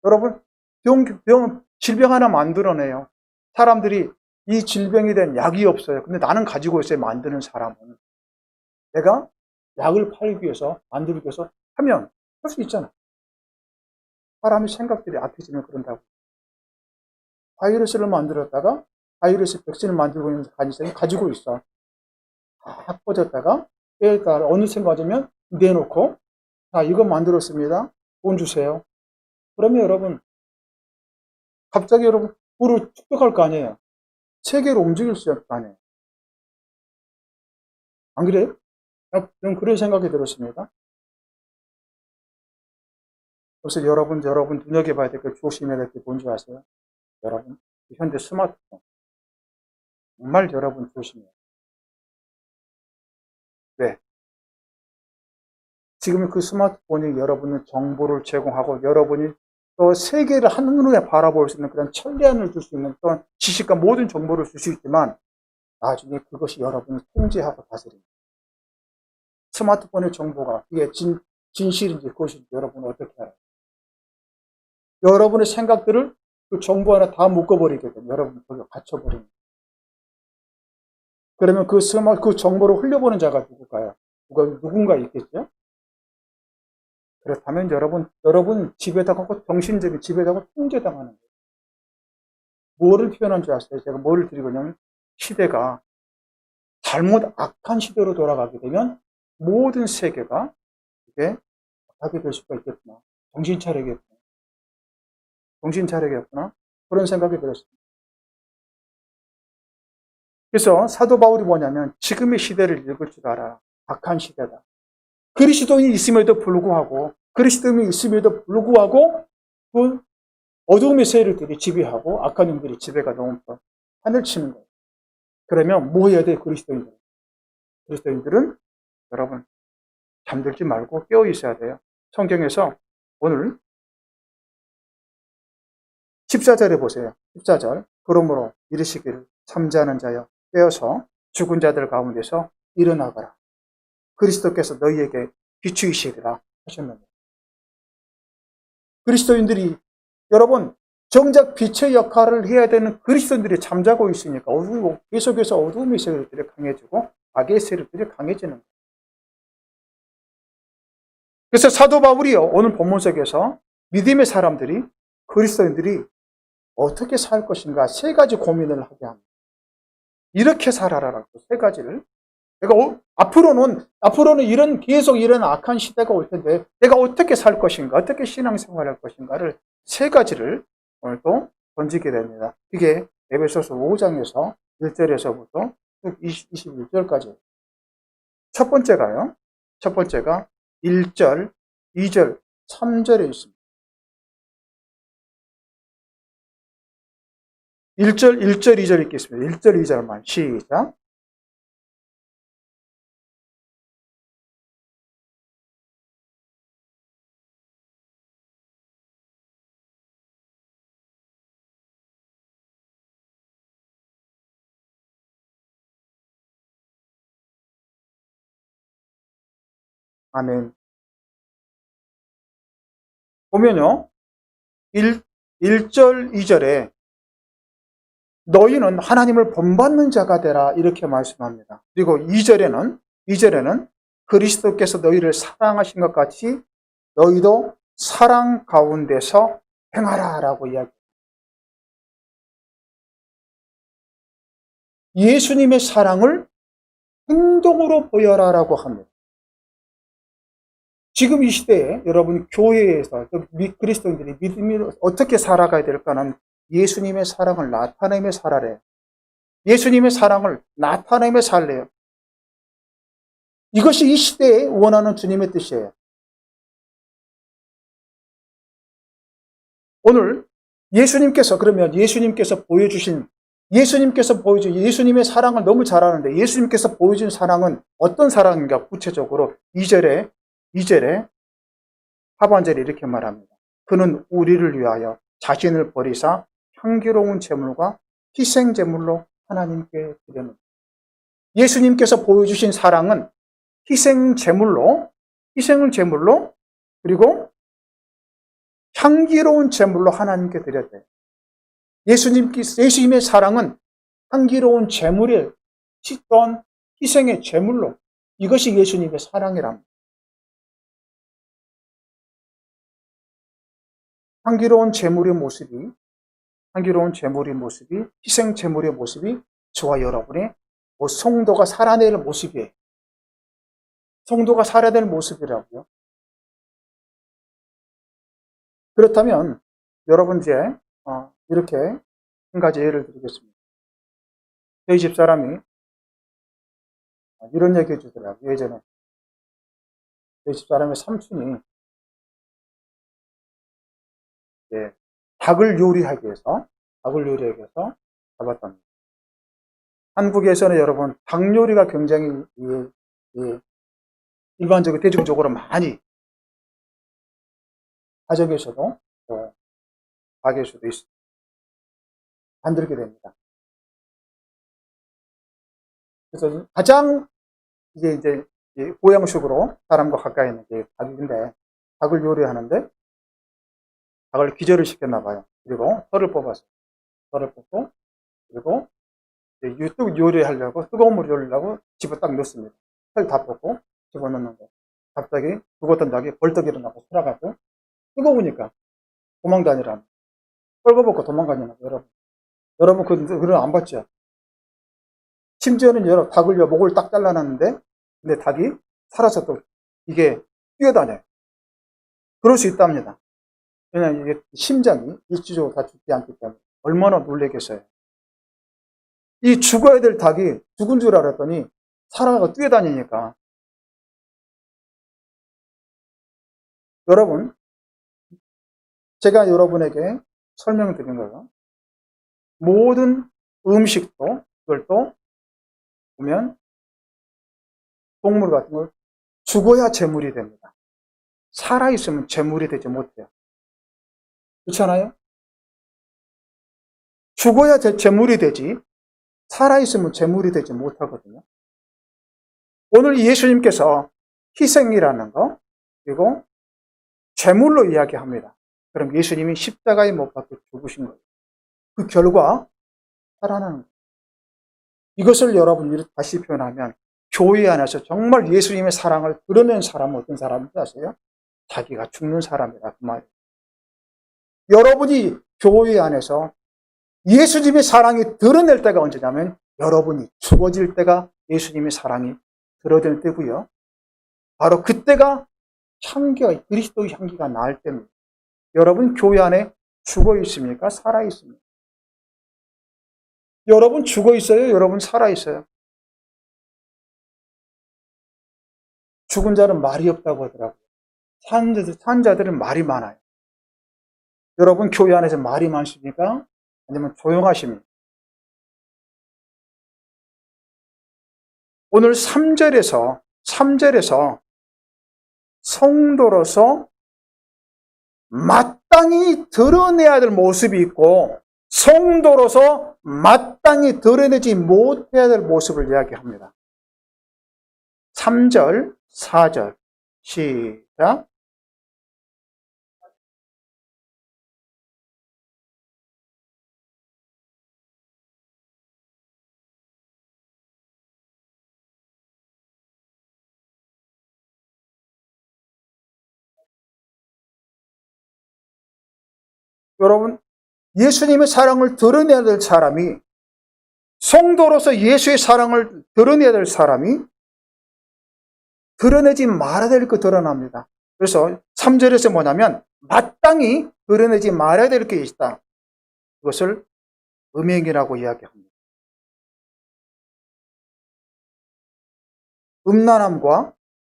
여러분, 질병 하나 만들어내요. 사람들이 이 질병에 대한 약이 없어요. 근데 나는 가지고 있어요. 만드는 사람은. 내가 약을 팔기 위해서, 만들기 위해서 하면 할 수 있잖아. 사람의 생각들이 악해지면 그런다고. 바이러스를 만들었다가 바이러스 백신을 만들고 있는 가지성이 가지고 있어. 다 퍼졌다가 빼다가 어느 생각 가지면 내놓고, 자, 이거 만들었습니다. 돈 주세요. 그러면 여러분, 갑자기 여러분, 물을 축적할 거 아니에요. 세계로 움직일 수 있을 거 아니에요. 안 그래요? 저는 그런 생각이 들었습니다. 그래서 여러분 눈여겨봐야 될 게, 조심해야 될 게 뭔지 아세요? 여러분, 현대 스마트폰. 정말 여러분 조심해요. 왜? 지금 그 스마트폰이 여러분의 정보를 제공하고 여러분이 또 세계를 한눈에 바라볼 수 있는 그런 천리안을 줄 수 있는 또한 지식과 모든 정보를 줄 수 있지만 나중에 그것이 여러분을 통제하고 다스립니다. 스마트폰의 정보가 이게 진실인지 그것인지 여러분은 어떻게 알아요? 여러분의 생각들을 그 정보 하나 다 묶어버리게 되면 여러분 거기에 갇혀버립니다. 그러면 그 정보를 흘려보는 자가 누굴까요? 누군가 있겠죠? 그렇다면 여러분 지배당하고 정신적인 지배당하고 통제당하는 거예요. 뭐를 표현한 줄 아세요? 제가 뭐를 드리고 있냐면 시대가 잘못 악한 시대로 돌아가게 되면 모든 세계가 이게 하게 될 수가 있겠구나. 정신 차리겠구나. 그런 생각이 들었습니다. 그래서 사도 바울이 뭐냐면 지금의 시대를 읽을 줄 알아. 악한 시대다. 그리스도인이 있음에도 불구하고 그 어두움의 세력들이 지배하고 악한 영들이 지배가 너무 하늘 치는 거예요. 그러면 뭐 해야 돼? 그리스도인들은 여러분 잠들지 말고 깨어 있어야 돼요. 성경에서 오늘 14절에 보세요. 14절. 그러므로 이르시기를 잠자는 자여 깨어서 죽은 자들 가운데서 일어나거라. 그리스도께서 너희에게 비추이시리라 하셨는데 그리스도인들이 여러분 정작 빛의 역할을 해야 되는 그리스도인들이 잠자고 있으니까 계속해서 어두움의 세력들이 강해지고 악의 세력들이 강해지는 거예요. 그래서 사도 바울이요 오늘 본문 속에서 믿음의 사람들이 그리스도인들이 어떻게 살 것인가 세 가지 고민을 하게 합니다. 이렇게 살아라라고 세 가지를. 내가 앞으로는 계속 이런 악한 시대가 올 텐데 내가 어떻게 살 것인가, 어떻게 신앙생활할 것인가를 세 가지를 오늘 또 던지게 됩니다. 이게 에베소서 5장에서 1절에서부터 21절까지. 첫 번째가 1절, 2절, 3절에 있습니다. 1절, 2절 읽겠습니다. 1절, 2절만 시작. 아멘. 보면요. 1절, 2절에 너희는 하나님을 본받는 자가 되라 이렇게 말씀합니다. 그리고 2절에는 그리스도께서 너희를 사랑하신 것 같이 너희도 사랑 가운데서 행하라 라고 이야기합니다. 예수님의 사랑을 행동으로 보여라 라고 합니다. 지금 이 시대에 여러분 교회에서 그리스도인들이 믿음이 어떻게 살아가야 될까는 예수님의 사랑을 나타내며 살아래요. 예수님의 사랑을 나타내며 살래요. 이것이 이 시대에 원하는 주님의 뜻이에요. 오늘 예수님께서 보여주신 예수님의 사랑을 너무 잘 아는데 예수님께서 보여준 사랑은 어떤 사랑인가 구체적으로 2절에 하반절에 이렇게 말합니다. 그는 우리를 위하여 자신을 버리사 향기로운 제물과 희생 제물로 하나님께 드렸는데 예수님께서 보여주신 사랑은 희생을 제물로 그리고 향기로운 제물로 하나님께 드렸대요. 예수님의 사랑은 향기로운 제물에 어떤 희생의 제물로 이것이 예수님의 사랑이랍니다. 향기로운 제물의 모습이 희생 제물의 모습이 저와 여러분의 성도가 살아낼 모습이에요. 성도가 살아야 될 모습이라고요. 그렇다면 여러분 이제 이렇게 한 가지 예를 드리겠습니다. 저희 집사람이 이런 얘기 해주더라고요. 예전에 저희 집사람의 삼촌이 닭을 요리하기 위해서 잡았답니다. 한국에서는 여러분 닭 요리가 굉장히 일반적으로 대중적으로 많이 가정에서도 또 가게에서도 만들게 됩니다. 그래서 가장 이제 보양식으로 사람과 가까이 있는 게 닭인데, 닭을 요리하는데 닭을 기절을 시켰나 봐요. 그리고 털을 뽑아서 털을 뽑고, 그리고 이제 요리하려고 뜨거운 물 요리하려고 집어 딱 넣습니다. 털 다 뽑고 집어넣는 거. 갑자기 죽었던 닭이 벌떡 일어나고 살아가고 뜨거우니까 도망다니라. 뻘거벗고 도망가냐고. 여러분 그런 안 봤죠? 심지어는 닭을 목을 딱 잘라놨는데, 근데 닭이 살아서 또 이게 뛰어다녀요. 그럴 수 있답니다. 왜냐하면 이게 심장이 일시적으로 다 죽지 않기 때문에. 얼마나 놀라겠어요. 이 죽어야 될 닭이 죽은 줄 알았더니 살아가고 뛰어다니니까. 여러분, 제가 여러분에게 설명드린 거예요. 모든 음식도, 그걸 보면 동물 같은 걸 죽어야 재물이 됩니다. 살아있으면 재물이 되지 못해요. 그렇잖아요? 죽어야 재물이 되지, 살아있으면 재물이 되지 못하거든요. 오늘 예수님께서 희생이라는 거, 그리고 재물로 이야기합니다. 그럼 예수님이 십자가에 못 박혀 죽으신 거예요. 그 결과 살아나는 거예요. 이것을 여러분 다시 표현하면, 교회 안에서 정말 예수님의 사랑을 드러낸 사람은 어떤 사람인지 아세요? 자기가 죽는 사람이라, 그 말이에요. 여러분이 교회 안에서 예수님의 사랑이 드러낼 때가 언제냐면, 여러분이 죽어질 때가 예수님의 사랑이 드러낼 때고요. 바로 그때가 향기가, 그리스도의 향기가 날 때입니다. 여러분 교회 안에 죽어 있습니까? 살아 있습니까? 여러분 죽어 있어요? 여러분 살아 있어요? 죽은 자는 말이 없다고 하더라고요. 산 자들은 말이 많아요. 여러분 교회 안에서 말이 많습니까? 아니면 조용하십니까? 오늘 3절에서 성도로서 마땅히 드러내야 될 모습이 있고, 성도로서 마땅히 드러내지 못해야 될 모습을 이야기합니다. 3절, 4절 시작. 여러분, 예수님의 사랑을 드러내야 될 사람이, 성도로서 예수의 사랑을 드러내야 될 사람이 드러내지 말아야 될 거 드러납니다. 그래서 3절에서 뭐냐면, 마땅히 드러내지 말아야 될 게 있다. 그것을 음행이라고 이야기합니다. 음란함과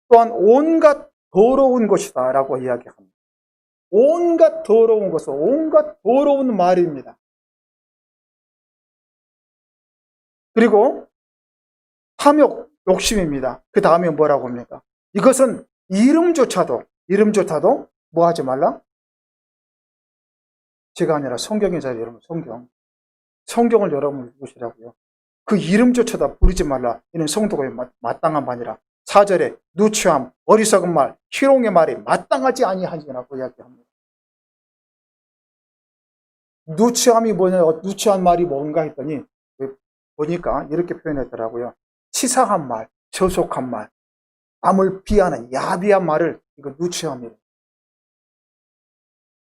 또한 온갖 더러운 것이다 라고 이야기합니다. 온갖 더러운 것은 온갖 더러운 말입니다. 그리고 탐욕, 욕심입니다. 그 다음에 뭐라고 합니까? 이것은 이름조차도 뭐 하지 말라? 제가 아니라 성경이잖아요. 여러분, 성경을 여러분 읽으시라고요. 그 이름조차도 부르지 말라. 이는 성도가 마땅한 바니라. 4절에 누추함, 어리석은 말, 희롱의 말이 마땅하지 아니하니라고 이야기합니다. 누추함이 뭐냐, 누추한 말이 뭔가 했더니 보니까 이렇게 표현했더라고요. 치사한 말, 저속한 말, 남을 비하는 야비한 말을, 이거 누추함이에요.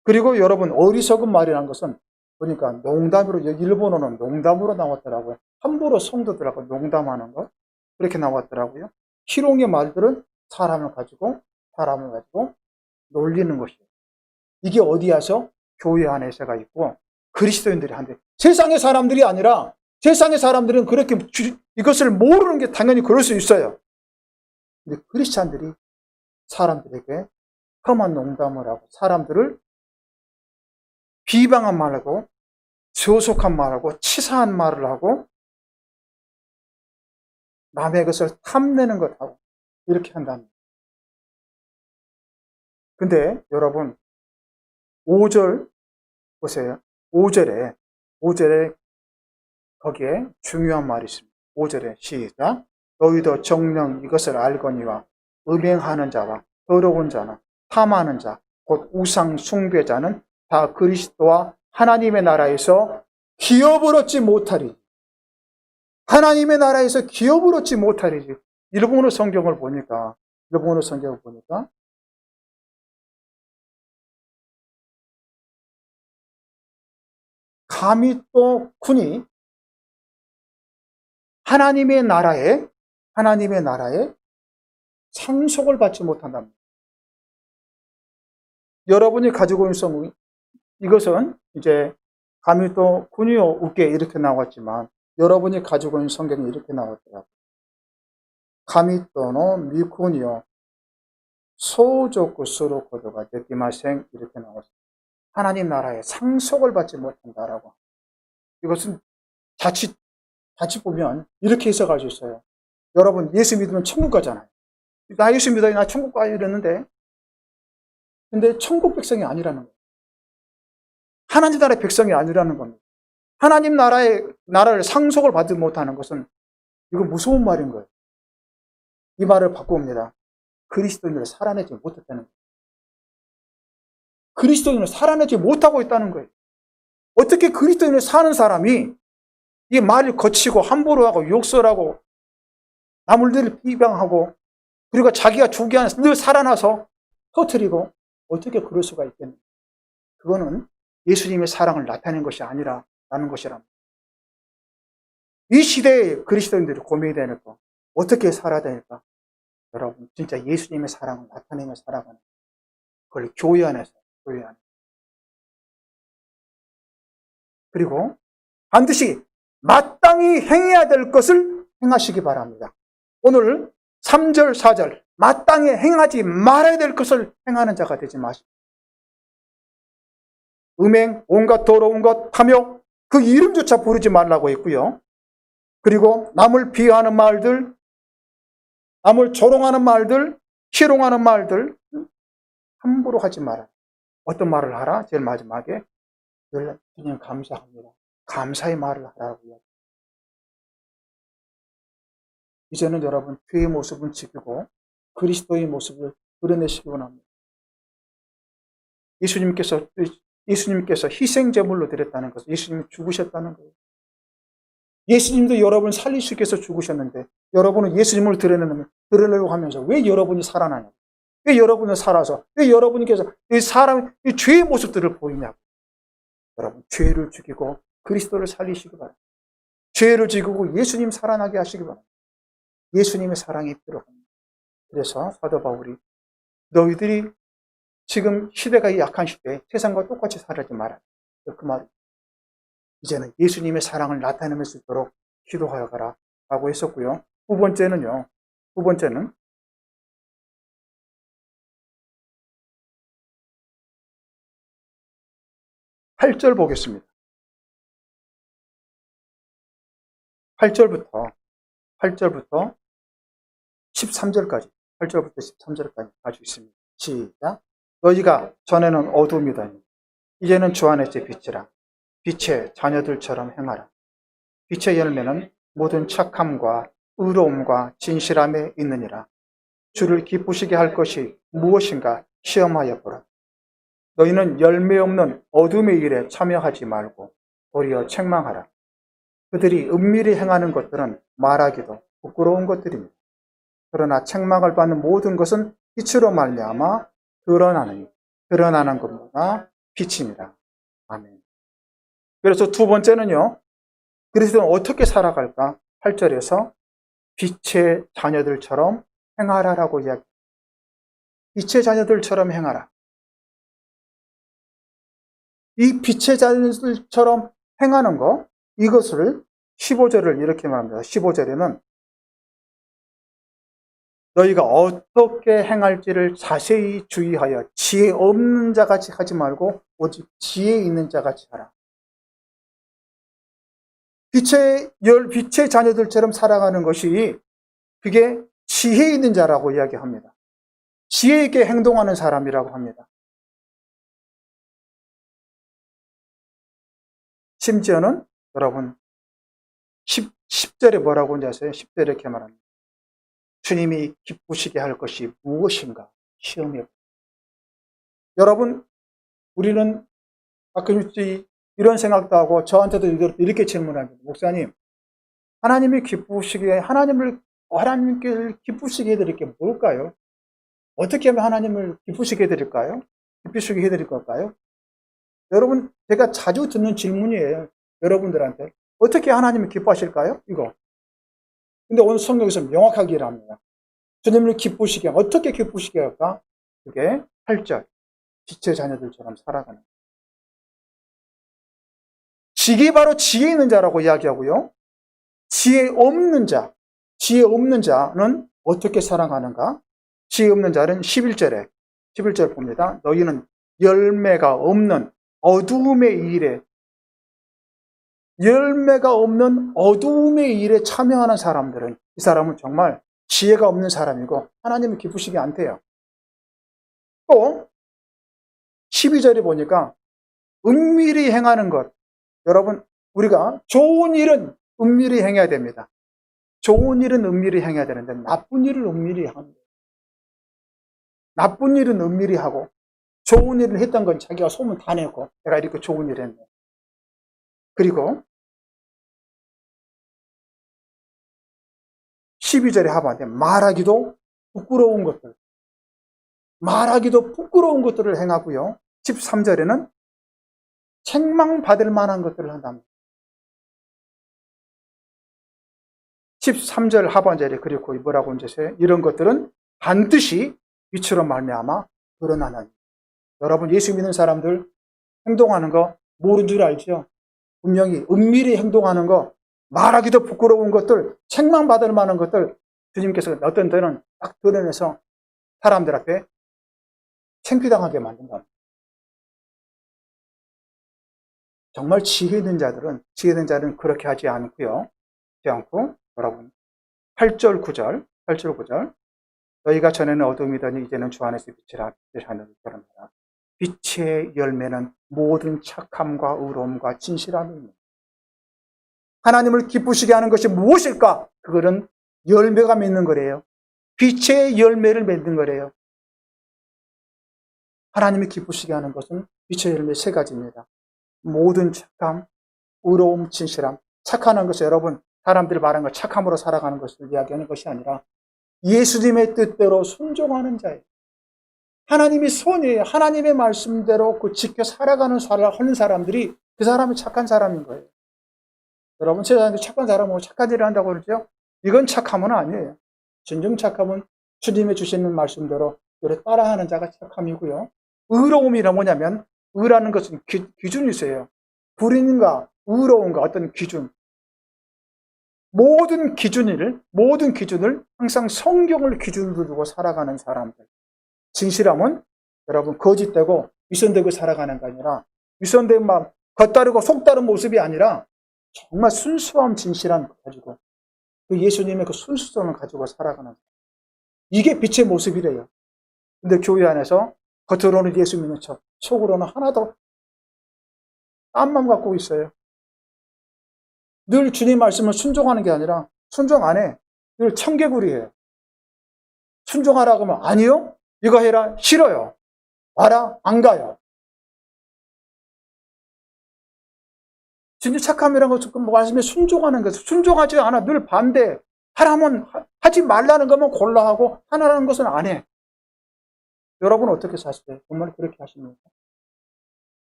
그리고 여러분, 어리석은 말이라는 것은 보니까 농담으로, 일본어는 농담으로 나왔더라고요. 함부로 성도들하고 농담하는 것, 그렇게 나왔더라고요. 희롱의 말들은 사람을 가지고 놀리는 것이에요. 이게 어디에서? 교회 안에서가 있고 그리스도인들이 한데, 세상의 사람들이 아니라, 세상의 사람들은 그렇게 이것을 모르는 게 당연히 그럴 수 있어요. 근데 크리스찬들이 사람들에게 험한 농담을 하고, 사람들을 비방한 말하고, 저속한 말하고, 치사한 말을 하고, 남의 것을 탐내는 것하고, 이렇게 한답니다. 근데 여러분 5절 보세요. 5절에 거기에 중요한 말이 있습니다. 5절에 시작. 너희도 정녕 이것을 알거니와 음행하는 자와 더러운 자나 탐하는 자 곧 우상 숭배자는 다 그리스도와 하나님의 나라에서 기업을 얻지 못하리. 하나님의 나라에서 기업을 얻지 못하리지. 일본어 성경을 보니까 감히 또 군이 하나님의 나라에 상속을 받지 못한답니다. 여러분이 가지고 있는 성경, 이것은 이제 감히 또 군이요 웃게 이렇게 나왔지만 여러분이 가지고 있는 성경이 이렇게 나왔더라고요. 감히 또노 미군이요 소조쿠 스로코도가 데키마생 이렇게 나왔어요. 하나님 나라에 상속을 받지 못한다라고. 이것은 자칫 보면 이렇게 해석할 수 있어요. 여러분 예수 믿으면 천국 가잖아요. 나 예수 믿어요. 나 천국 가요 이랬는데 근데 천국 백성이 아니라는 거예요. 하나님 나라의 백성이 아니라는 겁니다. 하나님 나라를 상속을 받지 못하는 것은 이건 무서운 말인 거예요. 이 말을 바꿔봅니다. 그리스도인을 살아내지 못했다는 거예요. 그리스도인을 살아내지 못하고 있다는 거예요. 어떻게 그리스도인을 사는 사람이 이 말을 거치고 함부로 하고 욕설하고 남을 비방하고 그리고 자기가 주기 안에서 늘 살아나서 터뜨리고 어떻게 그럴 수가 있겠느냐. 그거는 예수님의 사랑을 나타낸 것이 아니라는 것이랍니다. 이 시대에 그리스도인들이 고민이 되니까 어떻게 살아야 될까? 여러분 진짜 예수님의 사랑을 나타내며 살아가는 그걸 교회 안에서. 그리고 반드시 마땅히 행해야 될 것을 행하시기 바랍니다. 오늘 3절 4절 마땅히 행하지 말아야 될 것을 행하는 자가 되지 마십시오. 음행, 온갖 더러운 것, 탐욕 그 이름조차 부르지 말라고 했고요. 그리고 남을 비하하는 말들, 남을 조롱하는 말들, 희롱하는 말들 함부로 하지 마라. 어떤 말을 하라? 제일 마지막에 늘 그냥 감사합니다. 감사의 말을 하라고 이야기합니다. 이제는 여러분 교회의 모습은 지키고 그리스도의 모습을 드러내시기 원합니다. 예수님께서 희생제물로 드렸다는 것은 예수님이 죽으셨다는 거예요. 예수님도 여러분을 살리시기 위해서 죽으셨는데 여러분은 예수님을 드러내려고 하면서 왜 여러분이 살아나냐? 왜 여러분은 살아서 왜 여러분께서 이 죄의 모습들을 보이냐고. 여러분 죄를 죽이고 그리스도를 살리시기 바랍니다. 죄를 죽이고 예수님 살아나게 하시기 바랍니다. 예수님의 사랑이 필요합니다. 그래서 사도 바울이 너희들이 지금 시대가 약한 시대에 세상과 똑같이 살지 말아라. 그 말. 이제는 예수님의 사랑을 나타내면 수 있도록 기도하여 가라 라고 했었고요. 두 번째는 8절 보겠습니다. 8절부터 13절까지 가지고 있습니다. 시작. 너희가 전에는 어둠이더니 이제는 주 안에서 빛이라. 빛의 자녀들처럼 행하라. 빛의 열매는 모든 착함과 의로움과 진실함에 있느니라. 주를 기쁘시게 할 것이 무엇인가 시험하여 보라. 너희는 열매 없는 어둠의 일에 참여하지 말고 도리어 책망하라. 그들이 은밀히 행하는 것들은 말하기도 부끄러운 것들입니다. 그러나 책망을 받는 모든 것은 빛으로 말미암아 드러나는 것보다 빛입니다. 아멘. 그래서 두 번째는요. 그리스도는 어떻게 살아갈까? 8절에서 빛의 자녀들처럼 행하라라고 이야기합니다. 빛의 자녀들처럼 행하라. 이 빛의 자녀들처럼 행하는 것, 이것을 15절을 이렇게 말합니다. 15절에는 너희가 어떻게 행할지를 자세히 주의하여 지혜 없는 자같이 하지 말고 오직 지혜 있는 자같이 하라. 빛의 자녀들처럼 살아가는 것이 그게 지혜 있는 자라고 이야기합니다. 지혜 있게 행동하는 사람이라고 합니다. 심지어는 여러분 10절에 뭐라고 하는지 아세요? 10절에 이렇게 말합니다. 주님이 기쁘시게 할 것이 무엇인가 시험해 보세요. 여러분, 우리는 가끔씩 이런 생각도 하고 저한테도 이렇게 질문합니다. 목사님, 하나님께 기쁘시게 해드릴 게 뭘까요? 어떻게 하면 하나님을 기쁘시게 해드릴까요? 기쁘시게 해드릴 걸까요? 여러분, 제가 자주 듣는 질문이에요. 여러분들한테. 어떻게 하나님을 기뻐하실까요? 이거. 근데 오늘 성경에서 명확하게 일합니다. 주님을 기쁘시게, 어떻게 기쁘시게 할까? 그게 8절. 빛의 자녀들처럼 살아가는. 지기 바로 지혜 있는 자라고 이야기하고요. 지혜 없는 자는 어떻게 살아가는가? 지혜 없는 자는 11절 봅니다. 너희는 열매가 없는 어두움의 일에 참여하는 사람들은, 이 사람은 정말 지혜가 없는 사람이고 하나님을 기쁘시게 안 돼요. 또 12절에 보니까 은밀히 행하는 것. 여러분, 우리가 좋은 일은 은밀히 행해야 됩니다. 좋은 일은 은밀히 행해야 되는데 나쁜 일을 은밀히 합니다. 나쁜 일은 은밀히 하고 좋은 일을 했던 건 자기가 소문 다 내고 내가 이렇게 좋은 일을 했네. 그리고 12절에 하반에 말하기도 부끄러운 것들을 행하고요. 13절에는 책망받을 만한 것들을 한답니다. 13절 하반절에 그리고 뭐라고 하세요? 이런 것들은 반드시 빛으로 말미암아 드러나나니. 여러분, 예수 믿는 사람들 행동하는 거 모르는 줄 알죠? 분명히 은밀히 행동하는 거, 말하기도 부끄러운 것들, 책망받을 만한 것들, 주님께서 어떤 때는 딱 드러내서 사람들 앞에 창피당하게 만든다. 정말 지혜 있는 자들은 그렇게 하지 않고요. 여러분 8절 9절 너희가 전에는 어둠이더니 이제는 주 안에서 빛이라 빛의 하늘을 드러내라. 빛의 열매는 모든 착함과 의로움과 진실함입니다. 하나님을 기쁘시게 하는 것이 무엇일까? 그거는 열매가 맺는 거래요. 빛의 열매를 맺는 거래요. 하나님이 기쁘시게 하는 것은 빛의 열매 3가지입니다. 모든 착함, 의로움, 진실함. 착하는 것은 여러분, 사람들이 말하는 것 착함으로 살아가는 것을 이야기하는 것이 아니라 예수님의 뜻대로 순종하는 자예요. 하나님이 손이에요. 하나님의 말씀대로 그 지켜 살아가는 하는 사람들이 그 사람이 착한 사람인 거예요. 여러분, 세상에 착한 사람은 착한 일을 한다고 그러죠? 이건 착함은 아니에요. 진정 착함은 주님이 주시는 말씀대로 따라하는 자가 착함이고요. 의로움이란 뭐냐면, 의라는 것은 기준이 있어요. 불인가, 의로운가, 어떤 기준. 모든 기준을 항상 성경을 기준으로 두고 살아가는 사람들. 진실함은 여러분 거짓되고 위선되고 살아가는 게 아니라 위선된 마음, 겉다르고 속다른 모습이 아니라 정말 순수함, 진실함 가지고 그 예수님의 그 순수성을 가지고 살아가는 거예요. 이게 빛의 모습이래요. 근데 교회 안에서 겉으로는 예수 믿는 척, 속으로는 하나도 딴 마음 갖고 있어요. 늘 주님 말씀을 순종하는 게 아니라 순종 안 해. 늘 청개구리예요. 순종하라고 하면 아니요. 이거 해라. 싫어요. 와라. 안 가요. 진짜 착함이라는 것은 말씀에 순종하는 것을 순종하지 않아. 늘 반대. 하라면 하지 말라는 것만 골라 하고 하라는 것은 안 해. 여러분 어떻게 사세요? 정말 그렇게 하십니까?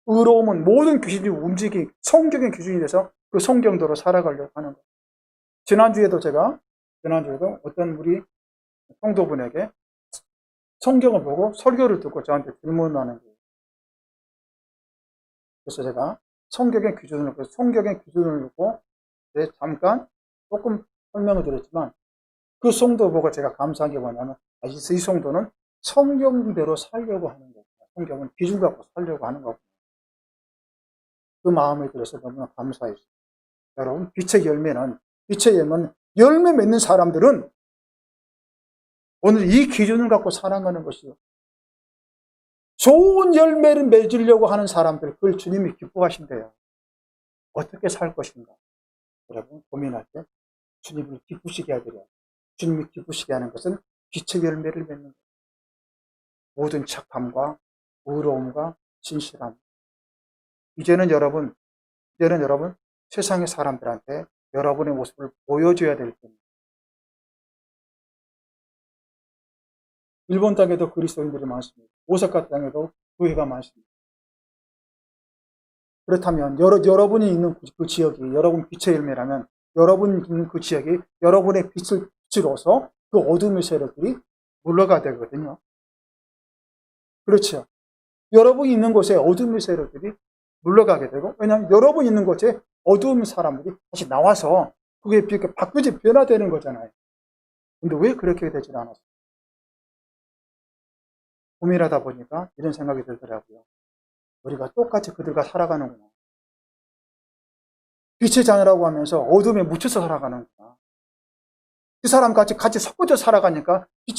의로움은 모든 기준이 성경의 기준이 돼서 그 성경대로 살아가려고 하는 거예요. 지난주에도 어떤 우리 성도분에게 성경을 보고 설교를 듣고 저한테 질문하는 거예요. 그래서 제가 성경의 기준을 두고 잠깐 조금 설명을 드렸지만 그 성도 보고 제가 감사한 게 뭐냐면 이 성도는 성경대로 살려고 하는 거예요. 성경은 기준 갖고 살려고 하는 거고 그 마음에 들어서 너무나 감사했어요. 여러분 빛의 열매 맺는 사람들은 오늘 이 기준을 갖고 살아가는 것이요. 좋은 열매를 맺으려고 하는 사람들, 그걸 주님이 기뻐하신대요. 어떻게 살 것인가? 여러분, 고민할 때 주님을 기쁘시게 해드려요. 주님이 기쁘시게 하는 것은 빛의 열매를 맺는 거예요. 모든 착함과 의로움과 진실함. 이제는 여러분 세상의 사람들한테 여러분의 모습을 보여줘야 될 겁니다. 일본 땅에도 그리스도인들이 많습니다. 오사카 땅에도 교회가 많습니다. 그렇다면 여러분이 있는 그 지역이 여러분 빛의 열매라면 여러분이 있는 그 지역이 여러분의 빛으로서 그 어둠의 세력들이 물러가야 되거든요. 그렇죠. 여러분이 있는 곳에 어둠의 세력들이 물러가게 되고, 왜냐하면 여러분이 있는 곳에 어두운 사람들이 다시 나와서 그게 이렇게 바뀌어지 변화되는 거잖아요. 근데 왜 그렇게 되질 않았어요? 고민하다 보니까 이런 생각이 들더라고요. 우리가 똑같이 그들과 살아가는구나. 빛의 자녀라고 하면서 어둠에 묻혀서 살아가는구나. 그 사람같이 같이 섞어져 살아가니까 이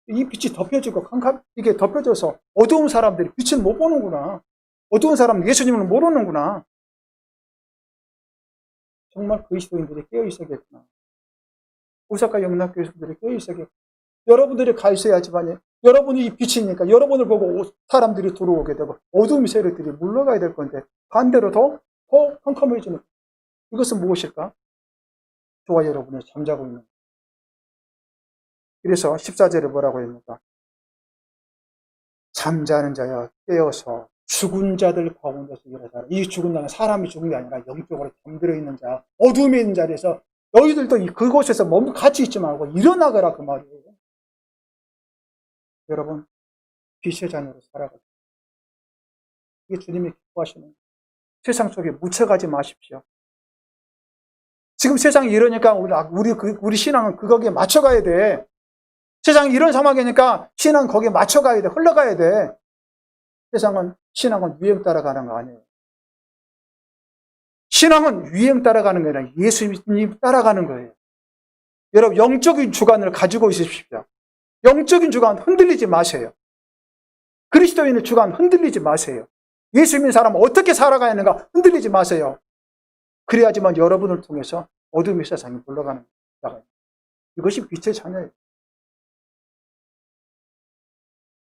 빛이 덮여지고 이게 덮여져서 어두운 사람들이 빛을 못 보는구나. 어두운 사람은 예수님을 모르는구나. 정말 그리스도인들이 깨어 있어야겠구나. 오사카 영락교회들이 깨어 있어야겠구나. 여러분들이 가 있어야지만 여러분이 이 빛이니까 여러분을 보고 사람들이 들어오게 되고 어둠의 세력들이 물러가야 될 건데 반대로 더 컴컴해지는, 이것은 무엇일까? 저와 여러분이 잠자고 있는. 그래서 14절에 뭐라고 합니까? 잠자는 자여 깨어서 죽은 자들 가운데서 일어나라. 이 죽은 자는 사람이 죽은 게 아니라 영적으로 잠들어 있는 자, 어둠에 있는 자리에서 너희들도 그곳에서 같이 있지 말고 일어나거라, 그 말이에요. 여러분, 빛의 자녀로 살아가세요. 이게 주님이 기뻐하시는 거예요. 세상 속에 묻혀가지 마십시오. 지금 세상이 이러니까 우리 신앙은 거기에 맞춰가야 돼. 세상이 이런 상황이니까 신앙은 거기에 맞춰가야 돼. 흘러가야 돼. 신앙은 유행 따라가는 거 아니에요. 신앙은 유행 따라가는 게 아니라 예수님 따라가는 거예요. 여러분, 영적인 주관을 가지고 있으십시오. 영적인 주관 흔들리지 마세요. 그리스도인의 주관 흔들리지 마세요. 예수 믿는 사람은 어떻게 살아가야 하는가 흔들리지 마세요. 그래야지만 여러분을 통해서 어둠의 세상이 물러가는 거예요. 이것이 빛의 자녀예요.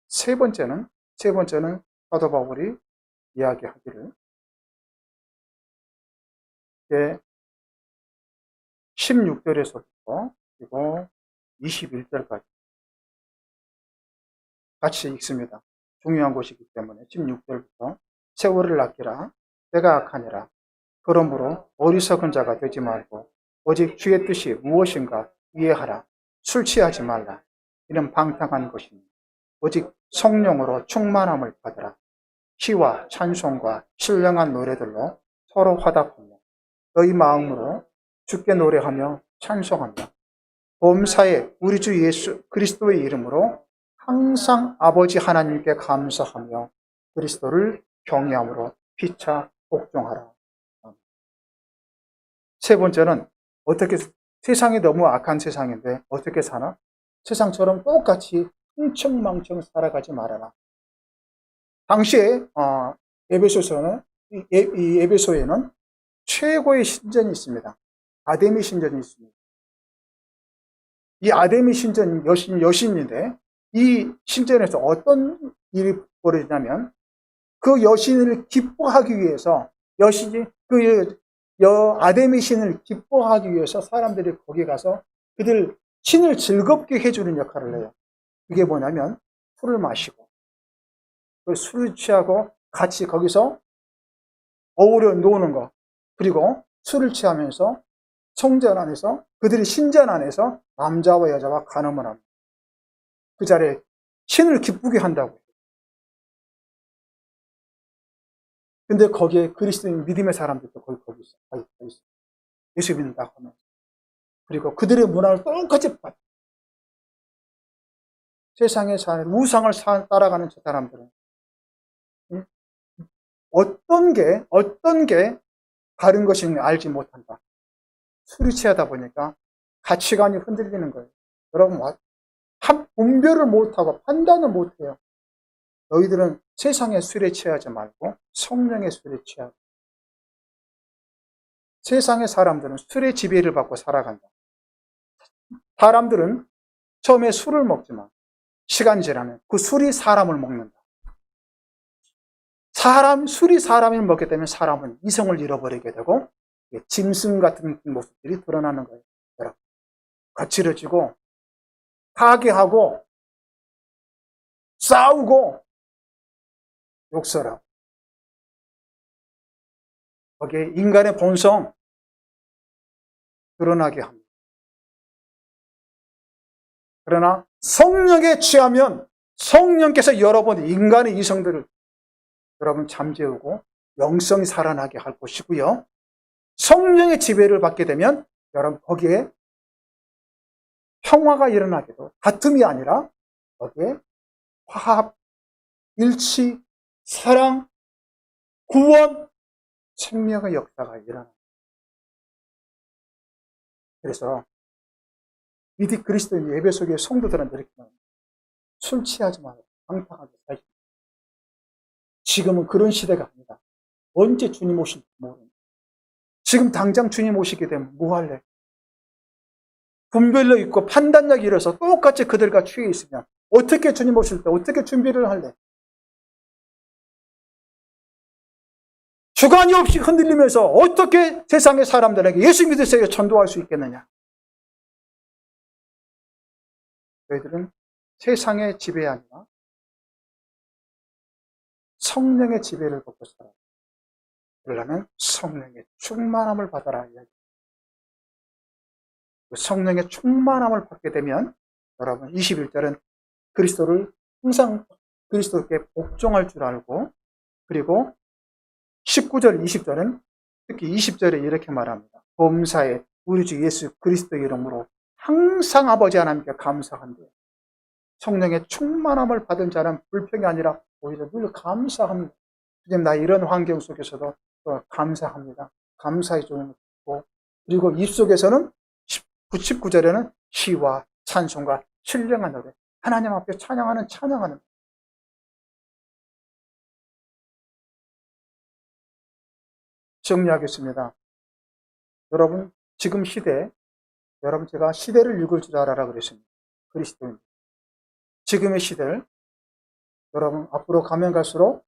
세 번째는 사도 바울이 이야기하기를 16절에서부터 그리고 21절까지 같이 읽습니다. 중요한 것이기 때문에 16절부터 세월을 아끼라 때가 악하니라. 그러므로 어리석은 자가 되지 말고 오직 주의 뜻이 무엇인가 이해하라. 술 취하지 말라. 이는 방탕한 것입니다. 오직 성령으로 충만함을 받으라. 시와 찬송과 신령한 노래들로 서로 화답하며 너희 마음으로 주께 노래하며 찬송하며 범사에 우리 주 예수 그리스도의 이름으로 항상 아버지 하나님께 감사하며 그리스도를 경외함으로 피차 복종하라. 세 번째는 세상이 너무 악한 세상인데 어떻게 사나? 세상처럼 똑같이 흥청망청 살아가지 말아라. 당시에 에베소에는 최고의 신전이 있습니다. 아데미 신전이 있습니다. 이 아데미 신전 여신인데 이 신전에서 어떤 일이 벌어지냐면 그 여신을 기뻐하기 위해서 아데미 신을 기뻐하기 위해서 사람들이 거기 가서 그들 신을 즐겁게 해주는 역할을 해요. 그게 뭐냐면 술을 마시고 술을 취하고 같이 거기서 어우러 노는 거, 그리고 술을 취하면서 성전 안에서 그들이 신전 안에서 남자와 여자와 간음을 합니다. 그 자리에 신을 기쁘게 한다고. 근데 거기에 그리스도인 믿음의 사람들도 거기 있어. 예수 믿는다고 하면. 그리고 그들의 문화를 똑같이 받아. 세상에 사는 우상을 따라가는 저 사람들은 어떤 게 다른 것인지 알지 못한다. 술이 취하다 보니까 가치관이 흔들리는 거예요. 여러분, 분별을 못하고 판단을 못해요. 너희들은 세상의 술에 취하지 말고 성령의 술에 취하고. 세상의 사람들은 술의 지배를 받고 살아간다. 사람들은 처음에 술을 먹지만 시간이 지나면 그 술이 사람을 먹는다. 술이 사람을 먹게 되면 사람은 이성을 잃어버리게 되고 짐승 같은 모습들이 드러나는 거예요. 여러분, 거칠어지고 파괴하고 싸우고 욕설하고 거기에 인간의 본성 드러나게 합니다. 그러나 성령에 취하면 성령께서 여러분 인간의 이성들을 여러분 잠재우고 영성이 살아나게 할 것이고요. 성령의 지배를 받게 되면 여러분 거기에 평화가 일어나게도 다툼이 아니라 거기에 화합, 일치, 사랑, 구원, 생명의 역사가 일어납니다. 그래서 미디 그리스도인 예배 속의 성도들은 이렇게 말합니다. 술 취하지 말고 방탕하게 살지. 지금은 그런 시대가 아니다. 언제 주님 오실지 모릅니다. 지금 당장 주님 오시게 되면 뭐 할래? 분별력 있고 판단력이 일어서 똑같이 그들과 취해 있으면 어떻게 주님 오실 때 어떻게 준비를 할래? 주관이 없이 흔들리면서 어떻게 세상의 사람들에게 예수 믿으세요 전도할 수 있겠느냐? 저희들은 세상의 지배 아니라 성령의 지배를 받고 살아요. 그러려면 성령의 충만함을 받아라. 그 성령의 충만함을 받게 되면 여러분 21절은 그리스도를 항상 그리스도께 복종할 줄 알고, 그리고 19절, 20절은 특히 20절에 이렇게 말합니다. 범사에 우리 주 예수 그리스도 이름으로 항상 아버지 하나님께 감사한대요. 성령의 충만함을 받은 자는 불평이 아니라 오히려 늘 감사합니다. 주님, 나 이런 환경 속에서도 감사합니다. 감사의 종을 듣고, 그리고 입속에서는 19절에는 시와 찬송과 신령한 노래, 하나님 앞에 찬양하는 정리하겠습니다. 여러분, 지금 시대, 여러분 제가 시대를 읽을 줄 알아라 그랬습니다. 그리스도인. 지금의 시대를 여러분 앞으로 가면 갈수록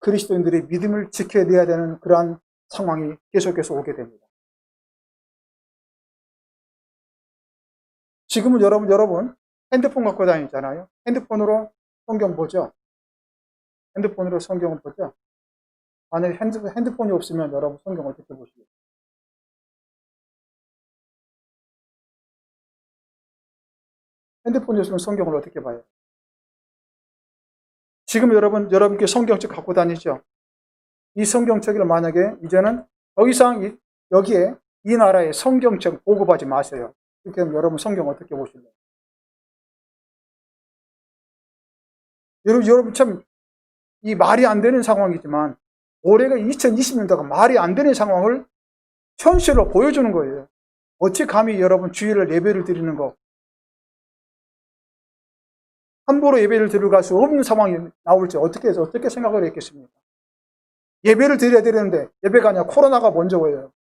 그리스도인들의 믿음을 지켜내야 되는 그러한 상황이 계속해서 오게 됩니다. 지금은 여러분 핸드폰 갖고 다니잖아요. 핸드폰으로 성경 보죠. 핸드폰으로 성경을 보죠. 만약에 핸드폰이 없으면 여러분 성경 어떻게 보시겠어요? 핸드폰이 없으면 성경을 어떻게 봐요? 지금 여러분께 성경책 갖고 다니죠? 이 성경책을 만약에 이제는 더 이상 여기에 이 나라의 성경책 보급하지 마세요. 그렇게 하면 여러분 성경 어떻게 보실래요? 여러분 참 이 말이 안 되는 상황이지만 올해가 2020년도가 말이 안 되는 상황을 현실로 보여주는 거예요. 어찌 감히 여러분 주일을 예배를 드리는 거, 함부로 예배를 드리러 갈 수 없는 상황이 나올지 어떻게 생각을 했겠습니까? 예배를 드려야 되는데 예배가 아니라 코로나가 먼저 와요.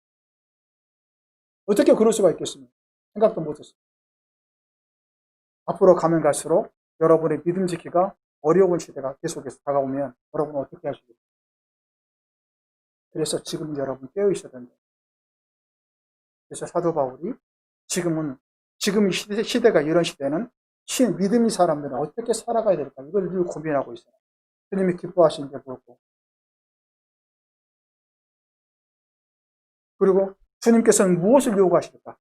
어떻게 그럴 수가 있겠습니까? 생각도 못했어요. 앞으로 가면 갈수록 여러분의 믿음 지키기가 어려운 시대가 계속해서 다가오면 여러분은 어떻게 하시겠어요? 그래서 지금 여러분 깨어 있어야 된다. 그래서 사도 바울이 지금 시대가 이런 시대는 믿음의 사람들은 어떻게 살아가야 될까? 이걸 늘 고민하고 있어요. 주님이 기뻐하시는 게 뭘까? 그리고 주님께서는 무엇을 요구하실까?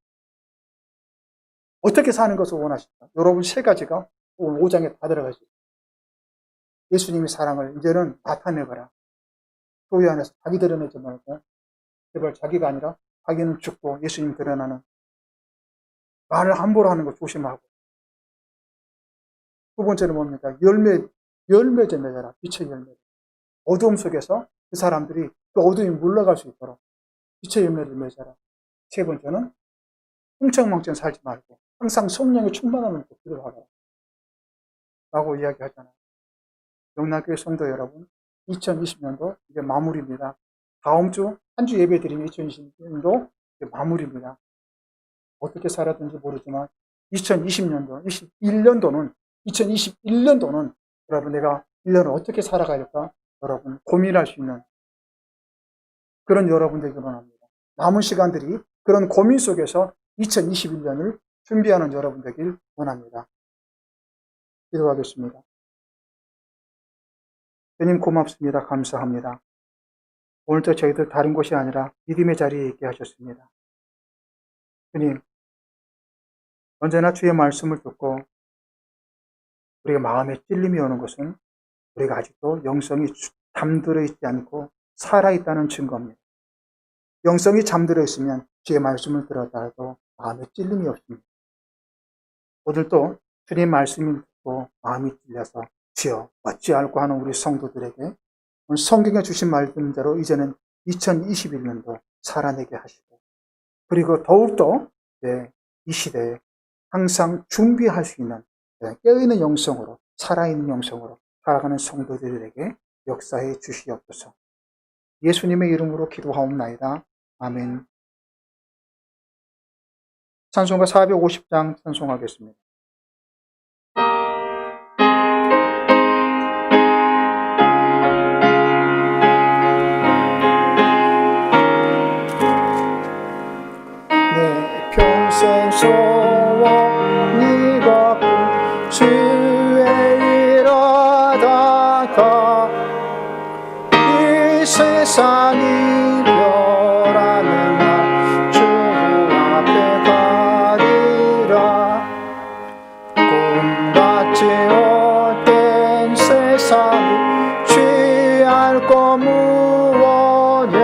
어떻게 사는 것을 원하실까? 여러분 세 가지가 오늘 5장에 다 들어가 있어요. 예수님의 사랑을 이제는 나타내거라. 교회 안에서 자기 드러내지 말고 제발 자기가 아니라 자기는 죽고 예수님 드러나는 말을 함부로 하는 거 조심하고, 두 번째는 뭡니까? 열매제 맺어라. 빛의 열매. 어두움 속에서 그 사람들이 그 어두움이 물러갈 수 있도록 빛의 열매를 맺어라. 세 번째는 흥청망청 살지 말고 항상 성령의 충만함을 기도하라 라고 이야기하잖아요. 영락교회 성도 여러분, 2020년도 이제 마무리입니다. 다음 주 한 주 예배 드리면 2020년도 이제 마무리입니다. 어떻게 살았든지 모르지만 2020년도, 2021년도는 여러분 내가 1년을 어떻게 살아가야 될까? 여러분 고민할 수 있는 그런 여러분들에게 원합니다. 남은 시간들이 그런 고민 속에서 2021년을 준비하는 여러분 되길 원합니다. 기도하겠습니다. 주님 고맙습니다. 감사합니다. 오늘도 저희들 다른 곳이 아니라 믿음의 자리에 있게 하셨습니다. 주님, 언제나 주의 말씀을 듣고 우리가 마음에 찔림이 오는 것은 우리가 아직도 영성이 잠들어 있지 않고 살아있다는 증거입니다. 영성이 잠들어 있으면 주의 말씀을 들었다 해도 마음에 찔림이 없습니다. 오늘도 주님 말씀을 듣고 마음이 찔려서 주여 어찌할꼬 하는 우리 성도들에게 오늘 성경에 주신 말씀대로 이제는 2021년도 살아내게 하시고 그리고 더욱더 이 시대에 항상 준비할 수 있는 깨어있는 영성으로 살아있는 영성으로 살아가는 성도들에게 역사해 주시옵소서. 예수님의 이름으로 기도하옵나이다. 아멘. 찬송가 450장 찬송하겠습니다. 내 평생 소원이가 주의 일하다가 이 세상 이별하는 날 주 앞에 가리라. 꿈같이 헛된 세상이 취할 거 무엇냐.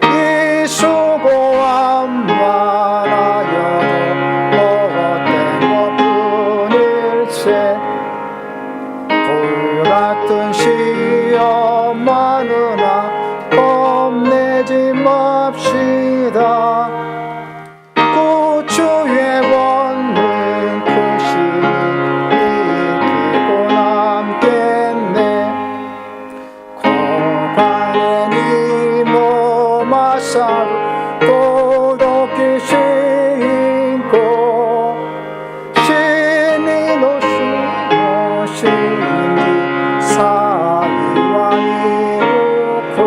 이 수고한 많아여도 헛된 것뿐일세. 불같은 시험 많으나 겁내지 맙시다. 구주의 권능 크시니 이기고 남겠네. 거관에 니 몸 아싸고 고독히 신고 신이 노시 노신지 사위와 이루고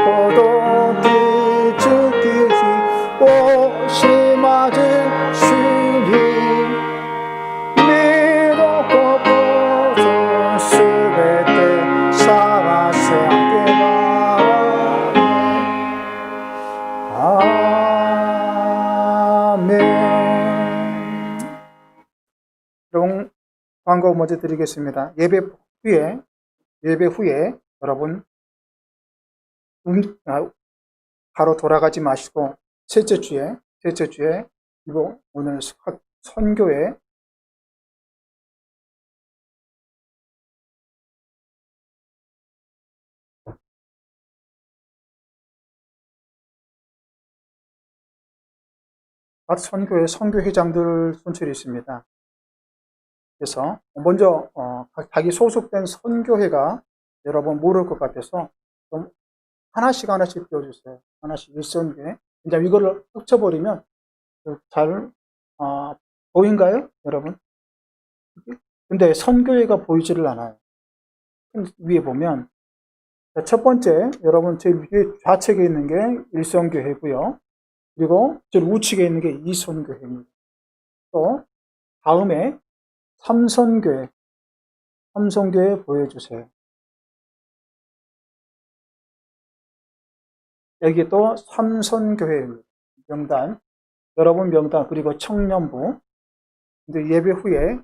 고독히 죽이시 옷이 맞을 시니 미롭고 보존 스베테 사바세하게 아멘. 여러분 광고 먼저 드리겠습니다. 예배 후에 여러분 바로 돌아가지 마시고 셋째 주에 이거 오늘 선교에 각 선교회 선교회장들 손출이 있습니다. 그래서 먼저 자기 소속된 선교회가 여러분 모를 것 같아서 좀 하나씩 띄워주세요. 하나씩 일선교회. 이제 이거를 흩쳐버리면 잘 보인가요, 여러분? 근데 선교회가 보이지를 않아요. 위에 보면 첫 번째 여러분 제 위에 좌측에 있는 게 일선교회고요. 그리고 저 우측에 있는 게 이선교회입니다. 또 다음에 삼선교회 보여주세요. 여기 또 삼선교회입니다. 명단, 여러분 명단, 그리고 청년부. 근데 예배 후에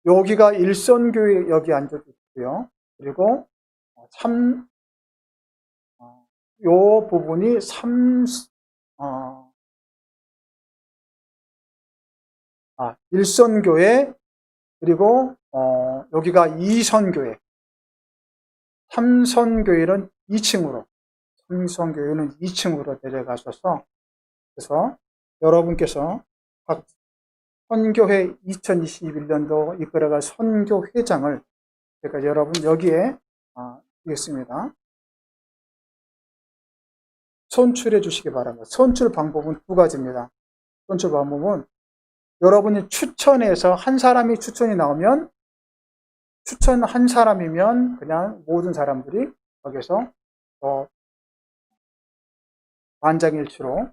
여기가 일선교회 여기 앉아주시고요. 그리고 요 부분이 일선교회, 그리고 여기가 이선교회, 삼선교회는 2층으로, 삼성교회는 2층으로 내려가셔서 그래서 여러분께서 각 선교회 2021년도 이끌어갈 선교회장을 제가 여러분 여기에 있습니다. 선출해 주시기 바랍니다. 선출 방법은 두 가지입니다. 선출 방법은 여러분이 추천해서 한 사람이 추천이 나오면 추천 한 사람이면 그냥 모든 사람들이 거기서 만장일치로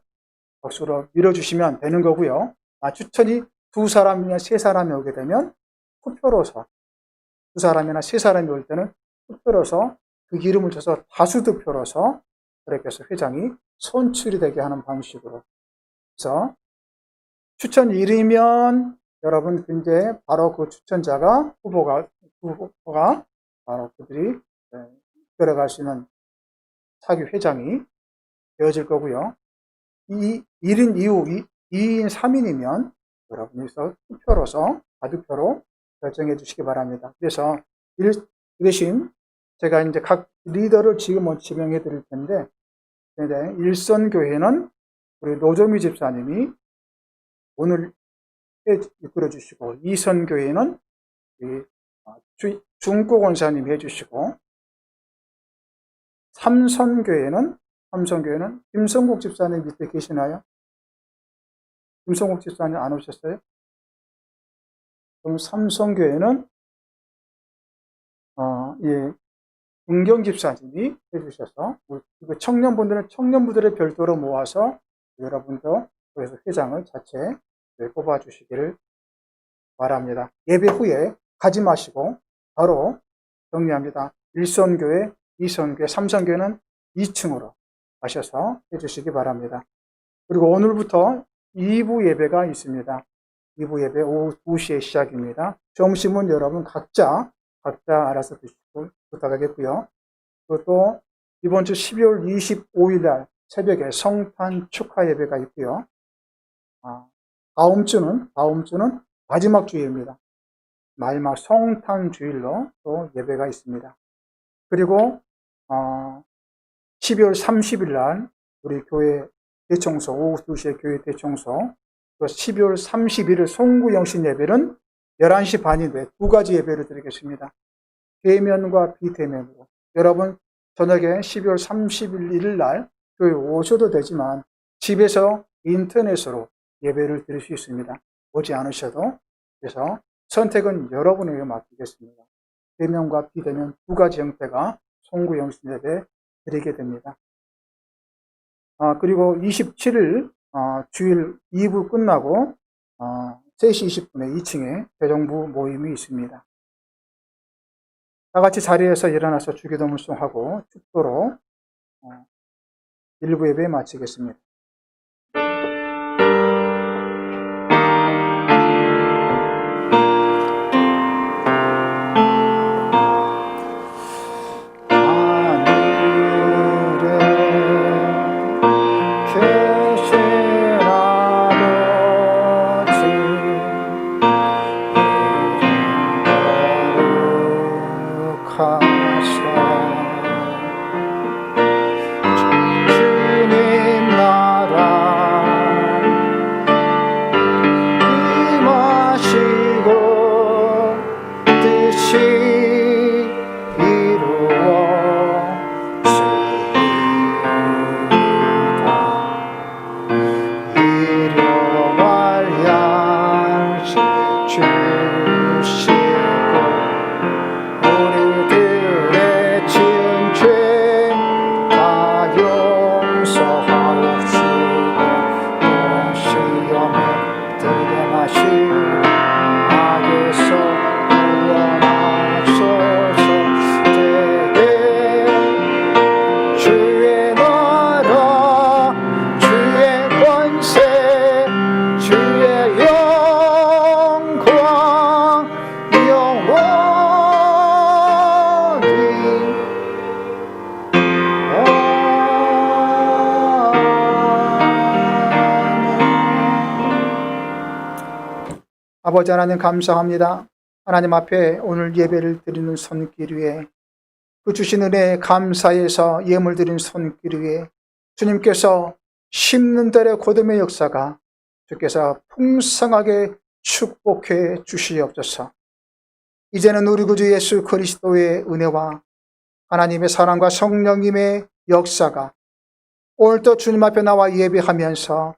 박수로 밀어주시면 되는 거고요. 추천이 두 사람이나 세 사람이 오게 되면 투표로서 두 사람이나 세 사람이 올 때는 투표로서 그 이름을 줘서 다수 득표로서 그렇게 해서 회장이 선출이 되게 하는 방식으로. 그래서 추천 1위면 여러분 근데 바로 그 추천자가 후보가 바로 그들이 들어갈 수 있는 사기 회장이 되어질 거고요. 1인 이후 2인 3인이면 여러분께서 투표로서 다득표로 결정해 주시기 바랍니다. 그래서 이 대신 제가 이제 각 리더를 지금 지명해 드릴 텐데, 일선교회는 우리 노조미 집사님이 오늘 이끌어 주시고, 이선교회는 중고 권사님이 해 주시고, 삼성교회는 김성국 집사님 밑에 계시나요? 김성국 집사님 안 오셨어요? 그럼 삼성교회는 은경 집사님이 해주셔서 청년부들을 별도로 모아서 여러분도 그래서 회장을 자체 뽑아주시기를 바랍니다. 예배 후에 가지 마시고 바로 정리합니다. 일선교회, 이선교회, 삼성교회는 2층으로 가셔서 해주시기 바랍니다. 그리고 오늘부터 2부 예배가 있습니다. 2부 예배 오후 2시에 시작입니다. 점심은 여러분 각자 알아서 드시고 부탁하겠고요. 그리고 이번 주 12월 25일 날 새벽에 성탄 축하 예배가 있고요. 다음 주는 마지막 주일입니다. 마지막 성탄 주일로 또 예배가 있습니다. 그리고 12월 30일 날 우리 교회 대청소, 오후 2시에 교회 대청소, 또 12월 31일 송구영신 예배는 11시 반인데 두 가지 예배를 드리겠습니다. 대면과 비대면으로. 여러분 저녁에 12월 31일 날 교회 오셔도 되지만 집에서 인터넷으로 예배를 드릴 수 있습니다. 오지 않으셔도. 그래서 선택은 여러분에게 맡기겠습니다. 대면과 비대면 두 가지 형태가 송구영신 예배 드리게 됩니다. 그리고 27일 주일 2부 끝나고 3시 20분에 2층에 대정부 모임이 있습니다. 다 같이 자리에서 일어나서 주기도문 수행하고 축도로 1부 예배 마치겠습니다. 아버지 하나님 감사합니다. 하나님 앞에 오늘 예배를 드리는 손길 위에 그 주신 은혜에 감사해서 예물 드린 손길 위에 주님께서 심는 대로 거듭의 역사가 주께서 풍성하게 축복해 주시옵소서. 이제는 우리 구주 예수 그리스도의 은혜와 하나님의 사랑과 성령님의 역사가 오늘도 주님 앞에 나와 예배하면서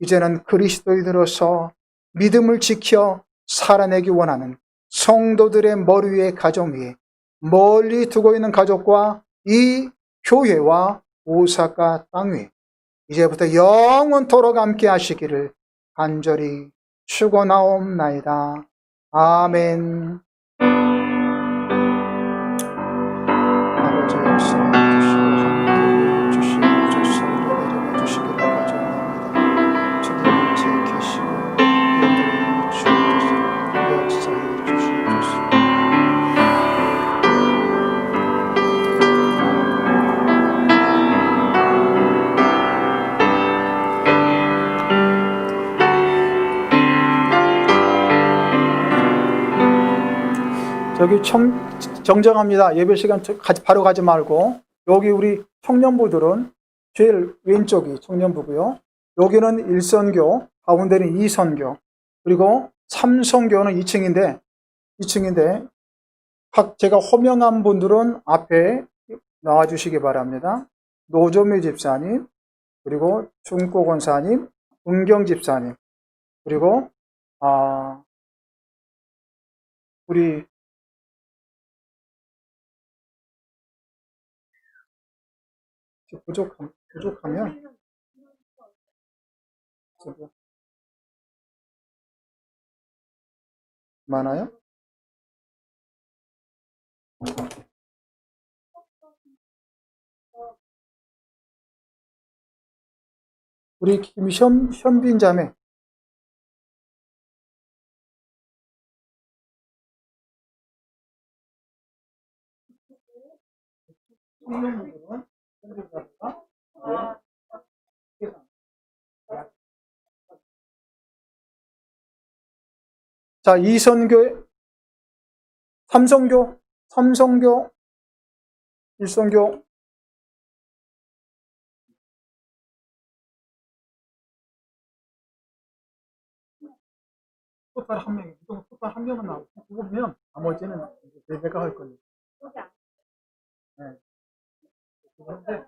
이제는 그리스도인으로서 믿음을 지켜 살아내기 원하는 성도들의 머리 위에 가정 위에 멀리 두고 있는 가족과 이 교회와 오사카 땅 위에 이제부터 영원토록 함께 하시기를 간절히 축원하옵나이다. 아멘. 아버지 역사해 주시고 함께 주시옵소서. 내려가 주시기를 가져옵니다. 주님은 제 계시고 인도해 주옵소서. 역사해 주시옵소서. 여기 정정합니다. 예배 시간 바로 가지 말고 여기 우리 청년부들은 제일 왼쪽이 청년부고요. 여기는 1선교, 가운데는 2선교, 그리고 3선교는 2층인데 각 제가 호명한 분들은 앞에 나와주시기 바랍니다. 노조미 집사님, 그리고 중고 권사님, 은경 집사님, 그리고 우리 부족하면 많아요? 우리 현빈 자매 자, 2선교, 3선교, 1선교, 토탈 한 명이, 토탈 한 명은 나오고, 죽으면 나머지는 내가 할 거니까. 네. 그런데